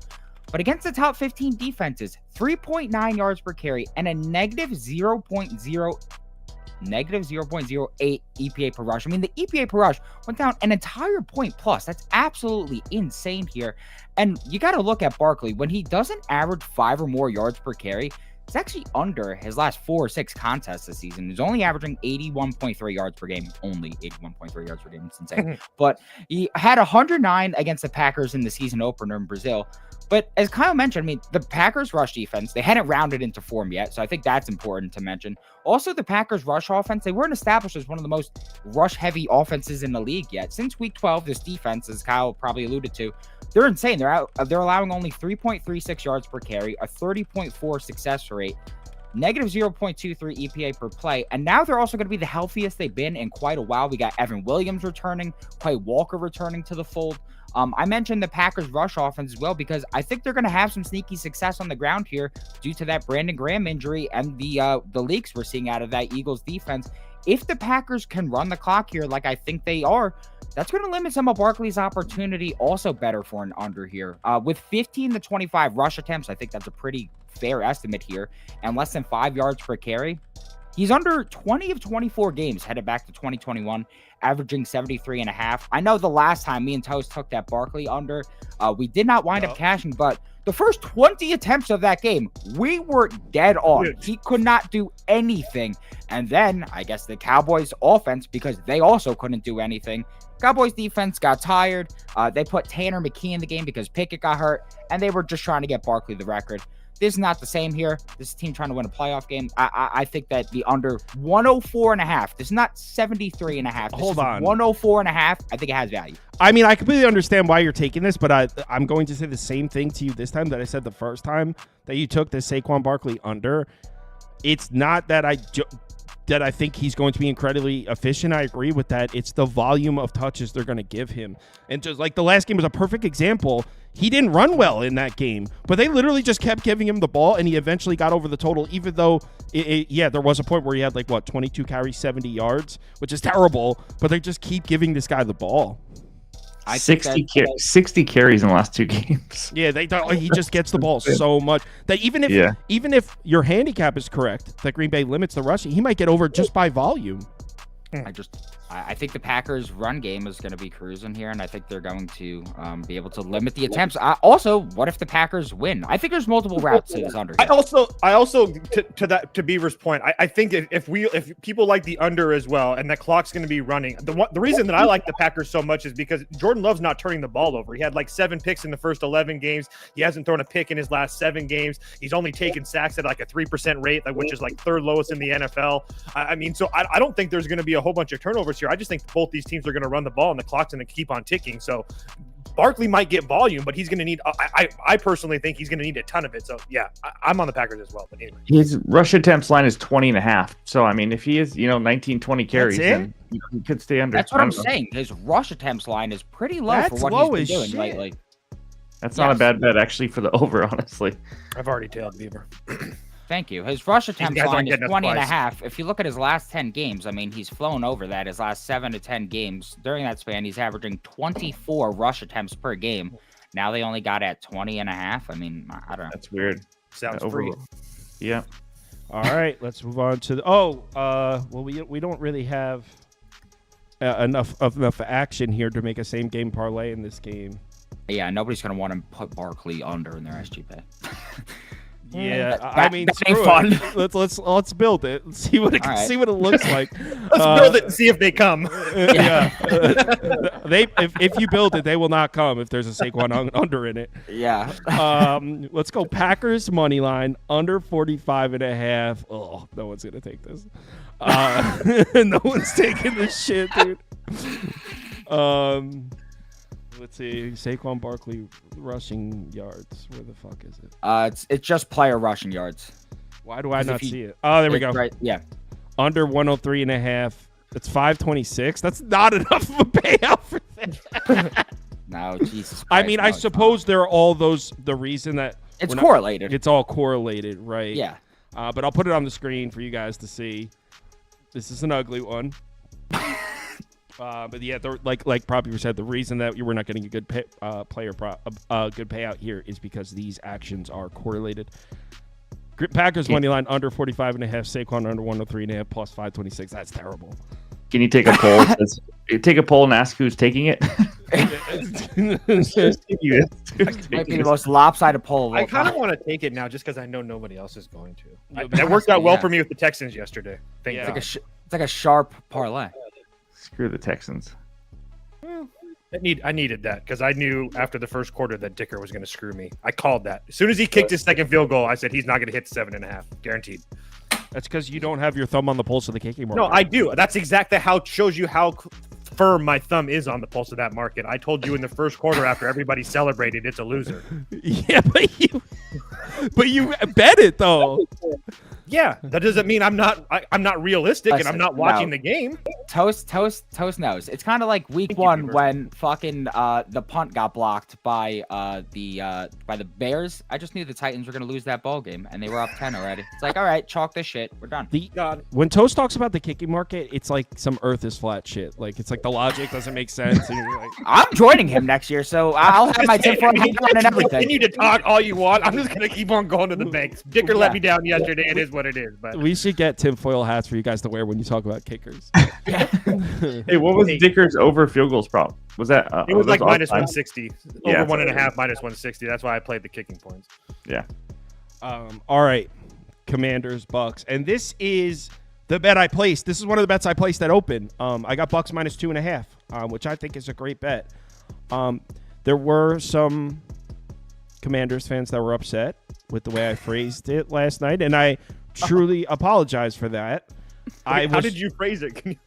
But against the top 15 defenses, 3.9 yards per carry and a negative 0.08 EPA per rush. I mean, the EPA per rush went down an entire point plus. That's absolutely insane here. And you got to look at Barkley. When he doesn't average 5 or more yards per carry, He's actually under his last 4 or 6 contests this season. He's only averaging 81.3 yards per game. Only 81.3 yards per game. It's insane. But he had 109 against the Packers in the season opener in Brazil. But as Kyle mentioned, I mean, the Packers rush defense, they hadn't rounded into form yet. So I think that's important to mention. Also, the Packers rush offense, they weren't established as one of the most rush-heavy offenses in the league yet. Since week 12, this defense, as Kyle probably alluded to, they're insane. They're allowing only 3.36 yards per carry, a 30.4 success rate, negative 0.23 EPA per play. And now they're also going to be the healthiest they've been in quite a while. We got Evan Williams returning, Quay Walker returning to the fold. I mentioned the Packers rush offense as well because I think they're going to have some sneaky success on the ground here due to that Brandon Graham injury and the leaks we're seeing out of that Eagles defense. If the Packers can run the clock here like I think they are, that's going to limit some of Barkley's opportunity also better for an under here. With 15 to 25 rush attempts, I think that's a pretty fair estimate here, and less than 5 yards per carry. He's under 20 of 24 games headed back to 2021, averaging 73.5. I know the last time me and Toast took that Barkley under, we did not wind up cashing, but the first 20 attempts of that game, we were dead on. Dude. He could not do anything. And then I guess the Cowboys offense, because they also couldn't do anything. Cowboys defense got tired. They put Tanner McKee in the game because Pickett got hurt, and they were just trying to get Barkley the record. This is not the same here. This is a team trying to win a playoff game. I think that the under 104.5. This is not 73.5. Hold on. 104.5. I think it has value. I mean, I completely understand why you're taking this, but I'm going to say the same thing to you this time that I said the first time that you took the Saquon Barkley under. It's not that I think he's going to be incredibly efficient. I agree with that. It's the volume of touches they're going to give him. And just like the last game was a perfect example. He didn't run well in that game, but they literally just kept giving him the ball, and he eventually got over the total, even though, there was a point where he had 22 carries, 70 yards, which is terrible, but they just keep giving this guy the ball. 60 carries in the last 2 games. Yeah, he just gets the ball so much that even if your handicap is correct, that Green Bay limits the rushing, he might get over just by volume. I think the Packers' run game is going to be cruising here, and I think they're going to be able to limit the attempts. Also, what if the Packers win? I think there's multiple routes to this under. I also to Beaver's point, I think if people like the under as well, and that clock's going to be running, the reason that I like the Packers so much is because Jordan Love's not turning the ball over. He had 7 picks in the first 11 games. He hasn't thrown a pick in his last 7 games. He's only taken sacks at a 3% rate, which is third lowest in the NFL. I mean, so I don't think there's going to be a whole bunch of turnovers here. I just think both these teams are going to run the ball and the clock's going to keep on ticking. So Barkley might get volume, but he's going to need, I personally think he's going to need a ton of it. So yeah, I'm on the Packers as well. But anyway. His rush attempts line is 20.5. So, I mean, if he is, 19, 20 carries, then he could stay under. That's what I'm saying. His rush attempts line is pretty low for what he's been doing lately. That's not a bad bet, actually, for the over, honestly. I've already tailed Beaver. Thank you. His rush attempts line is 20.5. If you look at his last 10 games, I mean, he's flown over that. His last 7 to 10 games, during that span, he's averaging 24 rush attempts per game. Now they only got at 20.5. I mean, I don't know. That's weird. Sounds free. Yeah. All right, let's move on to the. We don't really have enough action here to make a same game parlay in this game. Yeah, nobody's gonna want to put Barkley under in their SGP. Yeah, that ain't fun. Let's build it. Let's see what see what it looks like. Let's build it and see if they come. Yeah, if you build it, they will not come if there's a Saquon under in it. Yeah. Let's go Packers money line under 45.5. Oh, no one's gonna take this. No one's taking this shit, dude. Let's see, Saquon Barkley rushing yards. Where the fuck is it? It's just player rushing yards. Why do I not see it? Oh, there we go. Right, yeah. Under 103.5. It's 526. That's not enough of a payout for that. No, Jesus Christ. I mean, I suppose there are all those. The reason that it's correlated. It's all correlated, right? Yeah. But I'll put it on the screen for you guys to see. This is an ugly one. But yeah, like Prop said, the reason that you were not getting a good good payout here is because these actions are correlated. Packers money line under 45.5, Saquon under 103.5 plus 526. That's terrible. Can you take a poll? Take a poll and ask who's taking it? Might be the most lopsided poll of all I kind of time. want to take it now just because I know nobody else is going to. That worked out well for me with the Texans yesterday. Thank Yeah. God. It's like a sharp parlay. Screw the Texans. I needed that because I knew after the first quarter that Dicker was going to screw me. I called that. As soon as he kicked his second field goal, I said he's not going to hit 7.5. Guaranteed. That's because you don't have your thumb on the pulse of the kicking market. No, I do. That's exactly how shows you how firm my thumb is on the pulse of that market. I told you in the first quarter after everybody celebrated, it's a loser. Yeah, but you bet it though. Yeah, that doesn't mean I'm not realistic and I'm not watching No. the game. Toast knows. It's kind of like week Thank you, one Beaver. when fucking the punt got blocked by the Bears. I just knew the Titans were gonna lose that ball game, and they were up 10 already. It's like, all right, chalk this shit. We're done. God. When Toast talks about the kicking market, it's like some Earth is flat shit. Like it's like the logic doesn't make sense. And you're like, I'm joining him next year, so I'll have my tinfoil hat on and everything. Continue to talk all you want. I'm just gonna keep on going to the banks. Dicker let me down yesterday. It is what it is. But we should get tinfoil hats for you guys to wear when you talk about kickers. Hey, what was Hey. Dicker's over field goals prop? Was that? it was like all minus time? 160, Yeah. over 1.5 minus 160. That's why I played the kicking points. Yeah. All right, Commanders, Bucks, and this is the bet I placed. This is one of the bets I placed at open. I got Bucks minus 2.5, which I think is a great bet. There were some Commanders fans that were upset with the way I phrased it last night, and I truly apologize for that. How did you phrase it? Can you-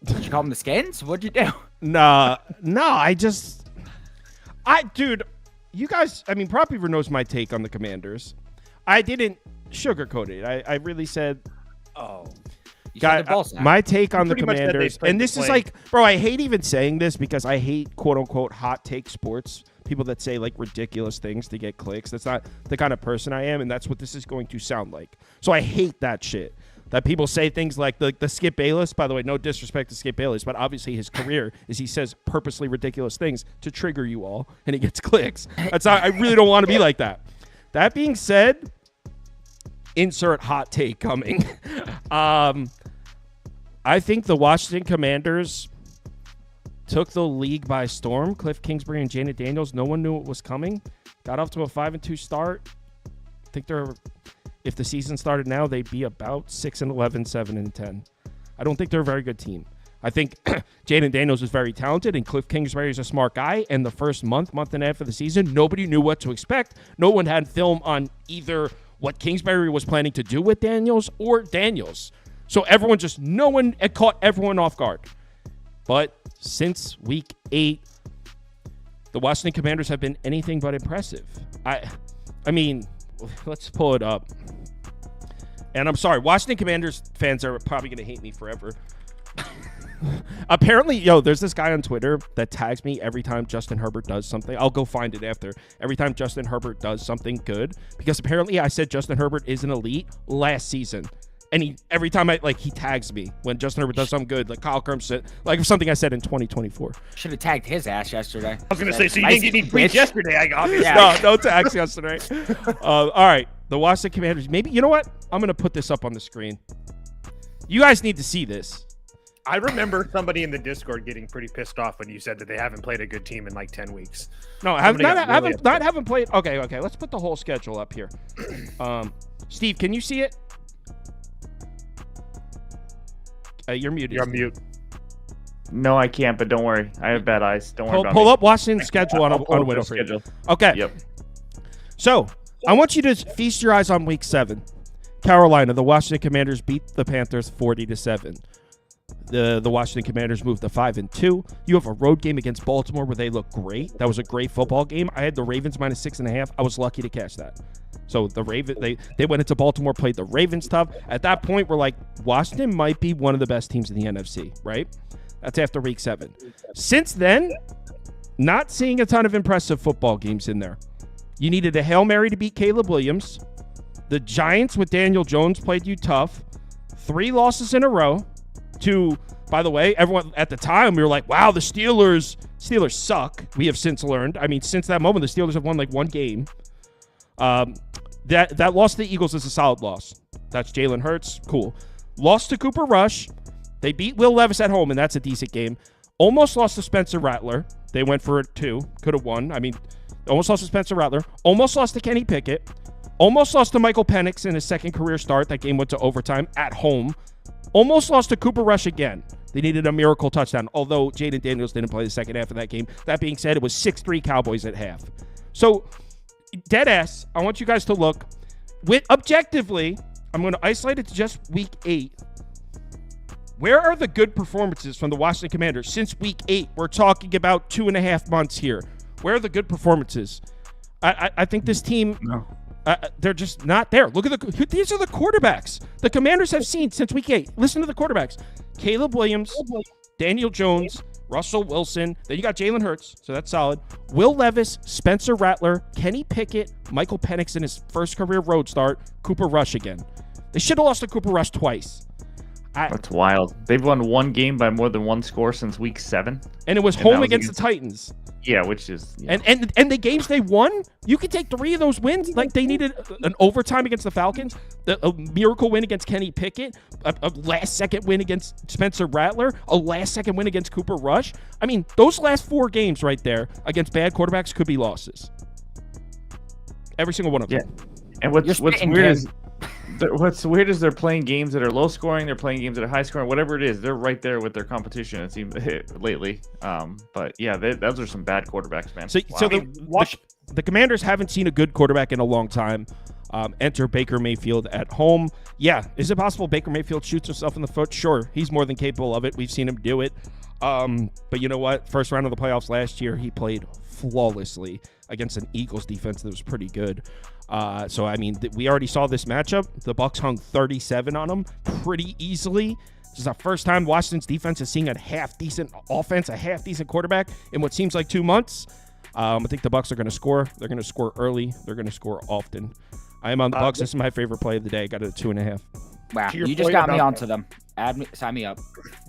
Did you call them the Skins? What'd you do? No, dude, you guys, I mean, Prop Beaver knows my take on the Commanders. I didn't sugarcoat it. I really said, Oh, You said God, the ball snap. my take on the pretty much said they Commanders, played and the this is play. like, bro, I hate even saying this because I hate quote unquote hot take sports. People that say like ridiculous things to get clicks. That's not the kind of person I am, and that's what this is going to sound like. So I hate that shit. That people say things like the Skip Bayless. By the way, no disrespect to Skip Bayless, but obviously his career is he says purposely ridiculous things to trigger you all, and he gets clicks. That's not, I really don't want to be like that. That being said, insert hot take coming. I think the Washington Commanders took the league by storm. Cliff Kingsbury and Janet Daniels, no one knew it was coming. Got off to a 5-2 start. I think if the season started now, they'd be about 6-11, 7-10. I don't think they're a very good team. I think Jaden Daniels is very talented, and Cliff Kingsbury is a smart guy. And the first month and a half of the season, nobody knew what to expect. No one had film on either what Kingsbury was planning to do with Daniels or Daniels. So it caught everyone off guard. But since week 8, the Washington Commanders have been anything but impressive. I mean, let's pull it up. And I'm sorry, Washington Commanders fans are probably going to hate me forever. Apparently, there's this guy on Twitter that tags me every time Justin Herbert does something. I'll go find it after. Every time Justin Herbert does something good. Because apparently I said Justin Herbert is an elite last season. And every time he tags me when Justin Herbert does something good, like Kyle Kirms said, like something I said in 2024. Should have tagged his ass yesterday. I was gonna say, so you didn't get any tweets yesterday. I obviously. Yeah. No tags yesterday. All right, the Washington Commanders. Maybe, you know what? I'm going to put this up on the screen. You guys need to see this. I remember somebody in the Discord getting pretty pissed off when you said that they haven't played a good team in like 10 weeks. No, I haven't played. Okay. Let's put the whole schedule up here. Steve, can you see it? You're muted. You're on mute. No, I can't, but don't worry. I have bad eyes. Don't worry about Pull me. up Washington's schedule on I'll pull a up window the for you. schedule. Okay. Yep. So I want you to feast your eyes on week 7. Carolina, the Washington Commanders beat the Panthers 40-7. The Washington Commanders moved to 5-2. You have a road game against Baltimore where they look great. That was a great football game. I had the Ravens minus 6.5. I was lucky to catch that. So the they went into Baltimore, played the Ravens tough. At that point, we're like, Washington might be one of the best teams in the NFC, right? That's after week 7. Since then, not seeing a ton of impressive football games in there. You needed a Hail Mary to beat Caleb Williams. The Giants with Daniel Jones played you tough. 3 losses in a row. By the way, everyone at the time, we were like, wow, the Steelers suck. We have since learned. I mean, since that moment, the Steelers have won like 1 game. That loss to the Eagles is a solid loss. That's Jalen Hurts. Cool. Lost to Cooper Rush. They beat Will Levis at home, and that's a decent game. Almost lost to Spencer Rattler. They went for it too. Could have won. I mean, almost lost to Spencer Rattler. Almost lost to Kenny Pickett. Almost lost to Michael Penix in his second career start. That game went to overtime at home. Almost lost to Cooper Rush again. They needed a miracle touchdown, although Jaden Daniels didn't play the second half of that game. That being said, it was 6-3 Cowboys at half. So, dead ass, I want you guys to look. Objectively, I'm going to isolate it to just week 8. Where are the good performances from the Washington Commanders since week 8? We're talking about 2.5 months here. Where are the good performances? I think this team, they're just not there. Look at these are the quarterbacks the Commanders have seen since week 8. Listen to the quarterbacks. Caleb Williams, Daniel Jones, Russell Wilson. Then you got Jalen Hurts, so that's solid. Will Levis, Spencer Rattler, Kenny Pickett, Michael Penix in his first career road start, Cooper Rush again. They should have lost to Cooper Rush twice. That's wild. They've won one game by more than one score since week 7. And it was home against the Titans. Yeah, which is... And the games they won, you could take 3 of those wins. Like, they needed an overtime against the Falcons, a miracle win against Kenny Pickett, a last-second win against Spencer Rattler, a last-second win against Cooper Rush. I mean, those last 4 games right there against bad quarterbacks could be losses. Every single one of them. Yeah. And what's weird is... What's weird is they're playing games that are low scoring. They're playing games that are high scoring. Whatever it is, they're right there with their competition. It seems lately. But yeah, those are some bad quarterbacks, man. So the Commanders haven't seen a good quarterback in a long time. Enter Baker Mayfield at home. Yeah, is it possible Baker Mayfield shoots himself in the foot? Sure, he's more than capable of it. We've seen him do it. But you know what? First round of the playoffs last year, he played flawlessly against an Eagles defense that was pretty good. So, I mean, we already saw this matchup. The Bucs hung 37 on them pretty easily. This is the first time Washington's defense is seeing a half-decent offense, a half-decent quarterback in what seems like 2 months. I think the Bucs are going to score. They're going to score early. They're going to score often. I am on the Bucs. This is my favorite play of the day. I got it at 2.5. Wow, you just got me onto them. Sign me up.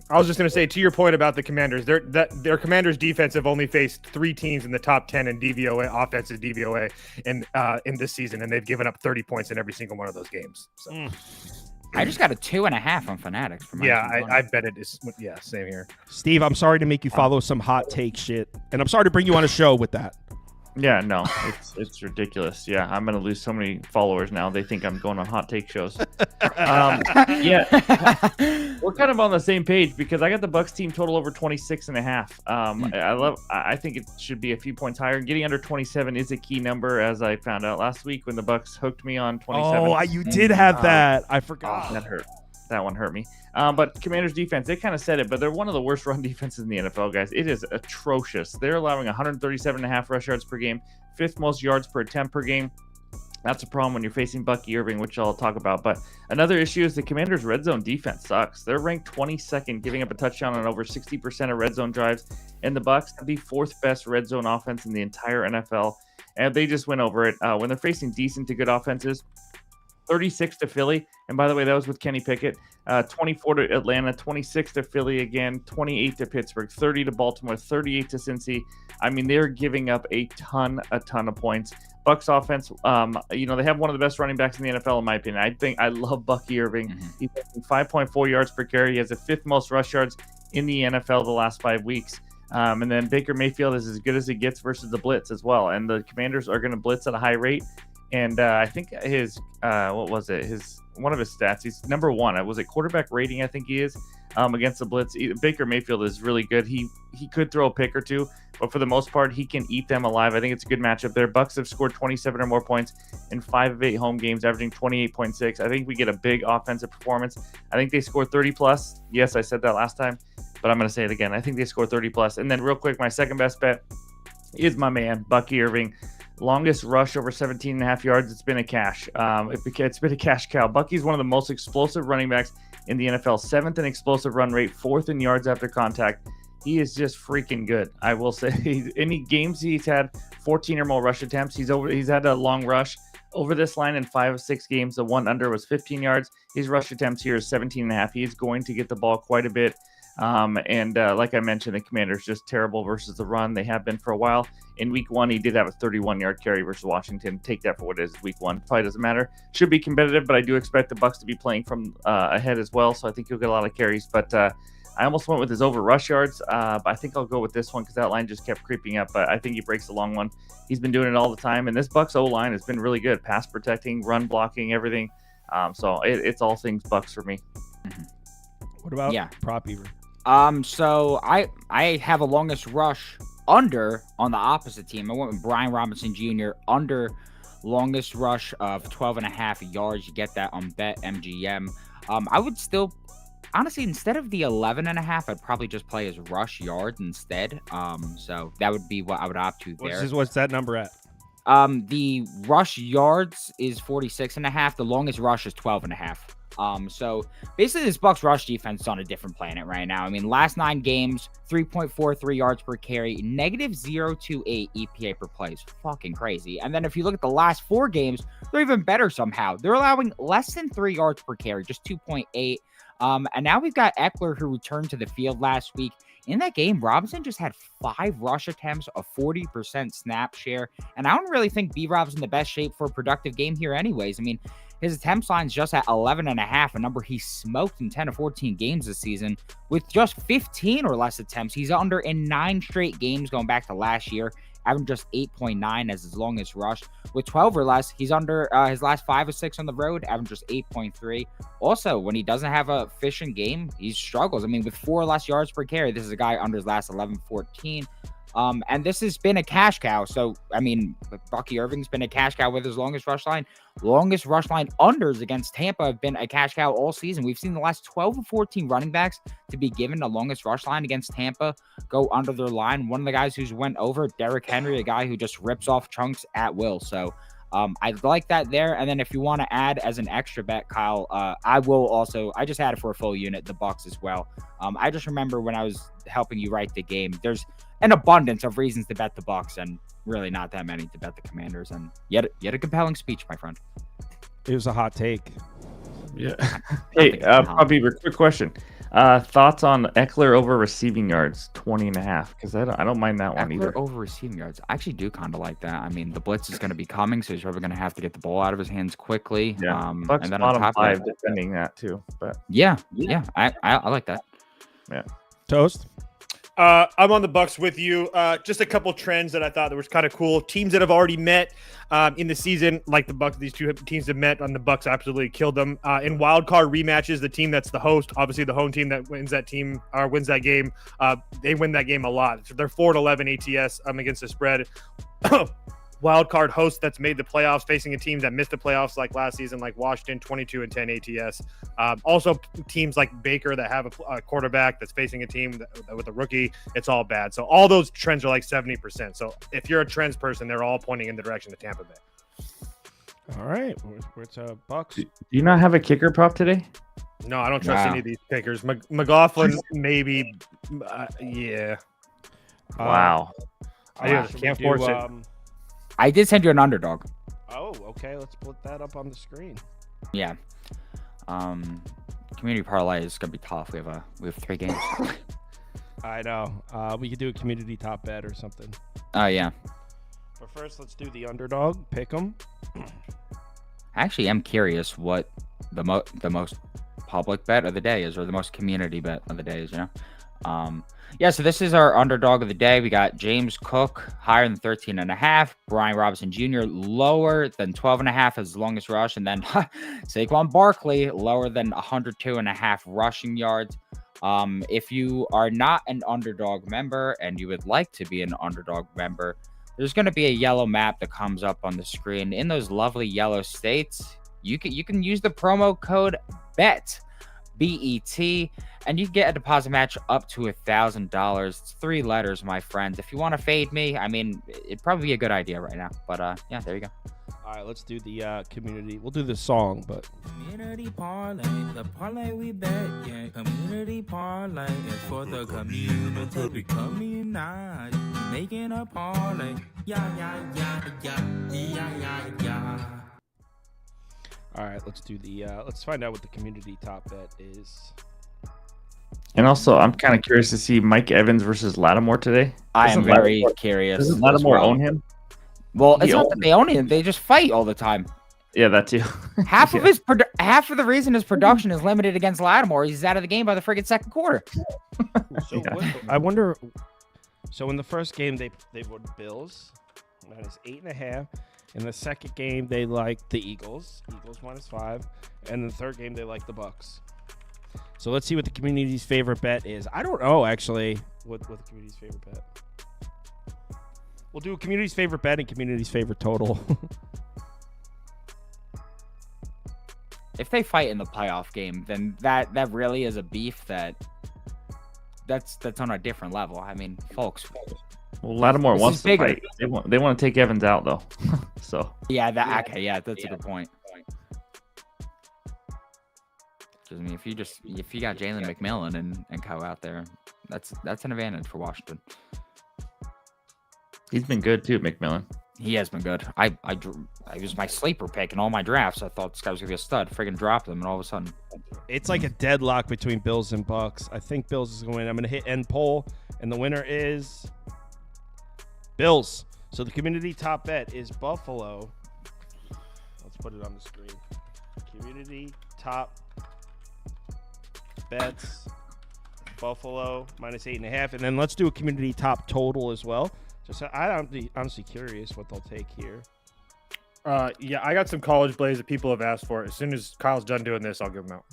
I was just going to say, to your point about the Commanders, their Commanders defense have only faced 3 teams in the top 10 in DVOA, offensive DVOA in this season, and they've given up 30 points in every single one of those games. So. I just got a 2.5 on Fanatics. For my I bet it is. Yeah, same here. Steve, I'm sorry to make you follow some hot take shit, and I'm sorry to bring you on a show with that. Yeah, no, it's ridiculous. Yeah, I'm gonna lose so many followers now. They think I'm going on hot take shows. Yeah, we're kind of on the same page because I got the Bucs team total over 26.5. I think it should be a few points higher. Getting under 27 is a key number, as I found out last week when the Bucs hooked me on 27. Oh, you did have that. I forgot. That hurt. That one hurt me. But Commanders defense, they kind of said it, but they're one of the worst run defenses in the NFL, guys. It is atrocious. They're allowing 137.5 rush yards per game, 5th most yards per attempt per game. That's a problem when you're facing Bucky Irving, which I'll talk about. But another issue is the Commanders' red zone defense sucks. They're ranked 22nd, giving up a touchdown on over 60% of red zone drives. And the Bucs have the 4th best red zone offense in the entire NFL. And they just went over it. When they're facing decent to good offenses, 36 to Philly. And by the way, that was with Kenny Pickett. 24 to Atlanta, 26 to Philly again, 28 to Pittsburgh, 30 to Baltimore, 38 to Cincy. I mean, they're giving up a ton of points. Bucs offense, they have one of the best running backs in the NFL, in my opinion. I love Bucky Irving. Mm-hmm. He's 5.4 yards per carry. He has the 5th most rush yards in the NFL the last 5 weeks. And then Baker Mayfield is as good as it gets versus the blitz as well. And the Commanders are going to blitz at a high rate. And I think his one of his stats, he's number 1. Was it quarterback rating? I think he is against the blitz. Baker Mayfield is really good. He could throw a pick or two, but for the most part, he can eat them alive. I think it's a good matchup there. Bucs have scored 27 or more points in 5 of 8 home games, averaging 28.6. I think we get a big offensive performance. I think they score 30 plus. Yes, I said that last time, but I'm going to say it again. I think they score 30 plus. And then real quick, my second best bet is my man, Bucky Irving. Longest rush over 17.5 yards. It's been a cash. It's been a cash cow. Bucky's one of the most explosive running backs in the NFL. 7th in explosive run rate, 4th in yards after contact. He is just freaking good. I will say, any games he's had 14 or more rush attempts. He's had a long rush over this line in 5 of 6 games. The one under was 15 yards. His rush attempts here is 17.5. He is going to get the ball quite a bit. Like I mentioned, the Commanders just terrible versus the run. They have been for a while. In week 1, he did have a 31-yard carry versus Washington. Take that for what it is. Week 1 probably doesn't matter. Should be competitive, but I do expect the Bucs to be playing from ahead as well. So I think he'll get a lot of carries. But I almost went with his over rush yards, but I think I'll go with this one because that line just kept creeping up. But I think he breaks the long one. He's been doing it all the time, and this Bucs O-line has been really good, pass protecting, run blocking, everything. So it's all things Bucs for me. What about prop Beaver? So I have a longest rush under on the opposite team. I went with Brian Robinson Jr. under longest rush of 12.5 yards. You get that on BetMGM. I would still, honestly, instead of the 11.5, I'd probably just play his rush yards instead. So that would be what I would opt to there. What's that number at? The rush yards is 46.5. The longest rush is 12.5. So basically this Bucs rush defense is on a different planet right now. I mean, last 9 games, 3.43 yards per carry, negative 0.28 EPA per play is fucking crazy. And then if you look at the last 4 games, they're even better somehow. They're allowing less than 3 yards per carry, just 2.8. And now we've got Eckler, who returned to the field last week. In that game, Robinson just had 5 rush attempts, a 40% snap share. And I don't really think B-Rob's in the best shape for a productive game here anyways. I mean, his attempts line's just at 11.5, a number he smoked in 10 of 14 games this season. With just 15 or less attempts, he's under in 9 straight games going back to last year, having just 8.9 as his longest rush. With 12 or less, he's under his last 5 or 6 on the road, having just 8.3. Also, when he doesn't have a efficient game, he struggles. I mean, with 4 or less yards per carry, this is a guy under his last 11, 14. And this has been a cash cow. So, I mean, Bucky Irving's been a cash cow with his longest rush line. Longest rush line unders against Tampa have been a cash cow all season. We've seen the last 12 or 14 running backs to be given the longest rush line against Tampa go under their line. One of the guys who's went over, Derrick Henry, a guy who just rips off chunks at will. So, I like that there. And then if you want to add as an extra bet, Kyle, I just added for a full unit, the Bucs as well. I just remember when I was helping you write the game, there's an abundance of reasons to bet the Bucs and really not that many to bet the Commanders. And yet a compelling speech, my friend. It was a hot take. Yeah. Hey, Bobby, quick question. Thoughts on Eckler over receiving yards, 20.5? Because I don't mind that one either. Eckler over receiving yards. I actually do kind of like that. I mean, the blitz is going to be coming, so he's probably going to have to get the ball out of his hands quickly. Yeah. Bucs and then on top 5 defending that too. But yeah. I like that. Yeah. Toast. I'm on the Bucs with you. Just a couple trends that I thought that was kind of cool. Teams that have already met in the season, like the Bucs. These 2 teams have met, and the Bucs absolutely killed them. In wild card rematches, the team that's the host, obviously the home team that wins that game, they win that game a lot. So they're 4-11 ATS against the spread. Wild card host that's made the playoffs, facing a team that missed the playoffs like last season, like Washington, 22-10 ATS. Also, teams like Baker that have a quarterback that's facing a team with a rookie, it's all bad. So all those trends are like 70%. So if you're a trends person, they're all pointing in the direction of Tampa Bay. All right, where's Bucs? Do you not have a kicker prop today? No, I don't trust any of these pickers. McLaughlin, maybe. Yeah. Wow. I can't force it. I did send you an underdog. Oh, okay. Let's put that up on the screen. Yeah. Community parlay is gonna be tough. We have 3 games. I know. We could do a community top bet or something. Oh yeah. But first, let's do the underdog. Pick 'em. I actually am curious what the most public bet of the day is, or the most community bet of the day is. You know. Yeah, so this is our underdog of the day. We got James Cook higher than 13.5, Brian Robinson Jr. lower than 12.5 as longest rush, and then Saquon Barkley lower than 102.5 rushing yards. If you are not an underdog member and you would like to be an underdog member, there's going to be a yellow map that comes up on the screen. In those lovely yellow states, you can use the promo code BET. BET, and you get a deposit match up to $1,000. It's 3 letters, my friend. If you want to fade me, I mean, it'd probably be a good idea right now. But yeah, there you go. All right, let's do the community. We'll do the song, but community parlay, the parlay we bet, yeah. Community parlay is for the community. We community, making a parlay, yeah. All right, let's do the let's find out what the community top bet is. And also, I'm kind of curious to see Mike Evans versus Lattimore today. I am very curious. Doesn't Lattimore own him? Well, it's not that they own him; they just fight all the time. Yeah, that too. Half of the reason his production is limited against Lattimore, he's out of the game by the friggin' second quarter. So I wonder. So in the first game, they were the Bills -8.5. In the second game, they liked the Eagles -5, and in the third game, they liked the Bucks. So let's see what the community's favorite bet is. I don't know actually what the community's favorite bet. We'll do a community's favorite bet and community's favorite total. If they fight in the playoff game, then that really is a beef that's on a different level. I mean, folks. Well, Lattimore This wants is to bigger. fight. They want to take Evans out though. So Yeah, that's a good point. 'Cause, I mean, if you got Jalen McMillan and Co out there, that's an advantage for Washington. he's been good too, McMillan. He has been good. I was my sleeper pick in all my drafts. I thought this guy was gonna be a stud. Friggin' dropped him, and all of a sudden, It's like a deadlock between Bills and Bucks. I think Bills is going to win. I'm going to hit end poll, and the winner is Bills. So the community top bet is Buffalo. Let's put it on the screen. Community top bets, Buffalo -8.5. And then let's do a community top total as well. Just I'm honestly curious what they'll take here. Yeah, I got some college plays that people have asked for. As soon as Kyle's done doing this, I'll give them out.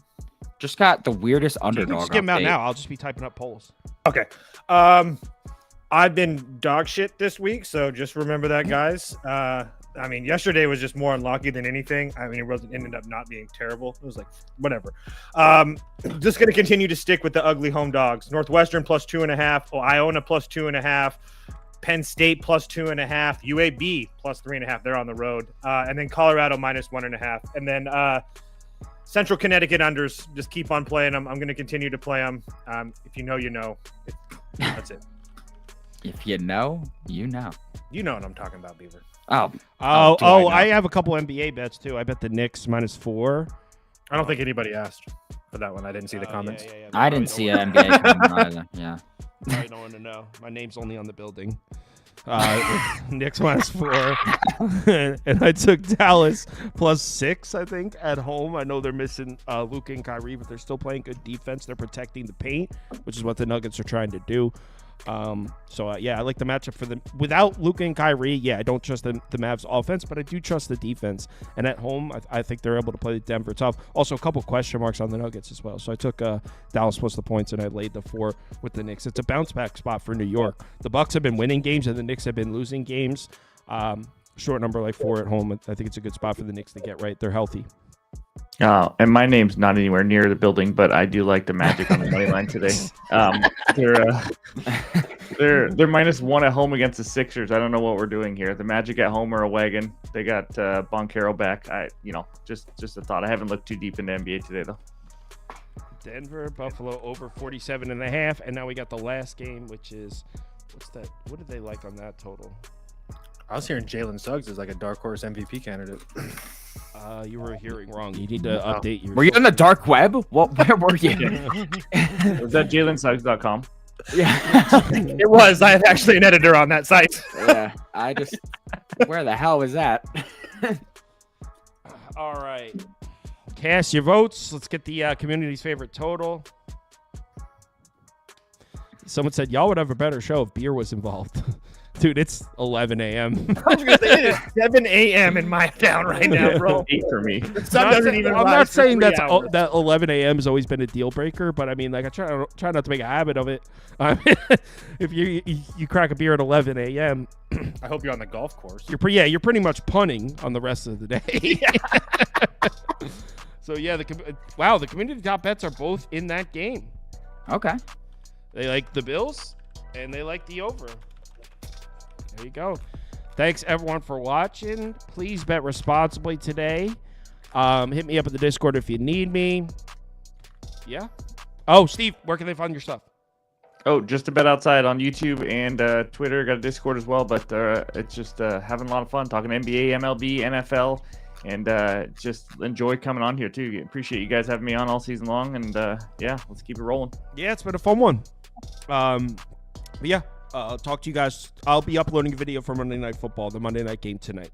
just got the weirdest You can underdog. just get them out update. now. I'll just be typing up polls. Okay. I've been dog shit this week, so just remember that, guys. I mean, yesterday was just more unlucky than anything. I mean, it ended up not being terrible. It was like whatever. Just going to continue to stick with the ugly home dogs. Northwestern +2.5. Iona +2.5. Penn State +2.5. UAB +3.5. They're on the road. And then Colorado -1.5. And then Central Connecticut unders. Just keep on playing them. I'm going to continue to play them. If you know, you know. That's it. If you know, you know. You know what I'm talking about, Beaver. Oh, Oh, do I know? I have a couple NBA bets too. I bet the Knicks -4. I don't think anybody asked for that one. I didn't see the comments. Yeah. I didn't see an NBA coming either. Yeah. I don't want to know. My name's only on the building. Knicks -4. And I took Dallas +6, I think, at home. I know they're missing Luka and Kyrie, but they're still playing good defense. They're protecting the paint, which is what the Nuggets are trying to do. Yeah, I like the matchup for them. Without Luka and Kyrie, yeah, I don't trust the Mavs offense, but I do trust the defense. And at home, I think they're able to play Denver tough. Also, a couple question marks on the Nuggets as well. So I took Dallas plus the points, and I laid the 4 with the Knicks. It's a bounce-back spot for New York. The Bucks have been winning games, and the Knicks have been losing games. Short number like 4 at home. I think it's a good spot for the Knicks to get right. They're healthy. And my name's not anywhere near the building, but I do like the Magic on the money line today. They're -1 at home against the Sixers. I don't know what we're doing here. The Magic at home are a wagon. They got Boncaro back. Just a thought. I haven't looked too deep into NBA today though. Denver, Buffalo over 47.5, and now we got the last game, which is what's that? What did they like on that total? I was hearing Jalen Suggs is like a dark horse MVP candidate. You were hearing wrong. You need to update your. Were you on the dark web? Where were you? Was that JalenSuggs.com? Yeah. It was. I have actually an editor on that site. Yeah. Where the hell was that? All right. Cast your votes. Let's get the community's favorite total. Someone said y'all would have a better show if beer was involved. Dude, it's 11 a.m. I was gonna say it is 7 a.m. in my town right now, bro. 8 for me. The sun doesn't even I'm rise not for saying 3 that hours. 11 a.m. has always been a deal breaker, but I mean, like I try not to make a habit of it. If you crack a beer at 11 a.m., I hope you're on the golf course. you're pretty much punning on the rest of the day. So yeah, the community top bets are both in that game. Okay. They like the Bills and they like the over. There you go. Thanks everyone for watching. Please bet responsibly today. Hit me up at the Discord if you need me. Yeah. Oh, Steve, where can they find your stuff? Oh, just a bet outside on YouTube and Twitter. Got a Discord as well, but it's just having a lot of fun talking NBA, MLB, NFL, and just enjoy coming on here too. Appreciate you guys having me on all season long, and yeah, let's keep it rolling. Yeah, it's been a fun one. But yeah, I'll talk to you guys. I'll be uploading a video for Monday Night Football, the Monday night game tonight.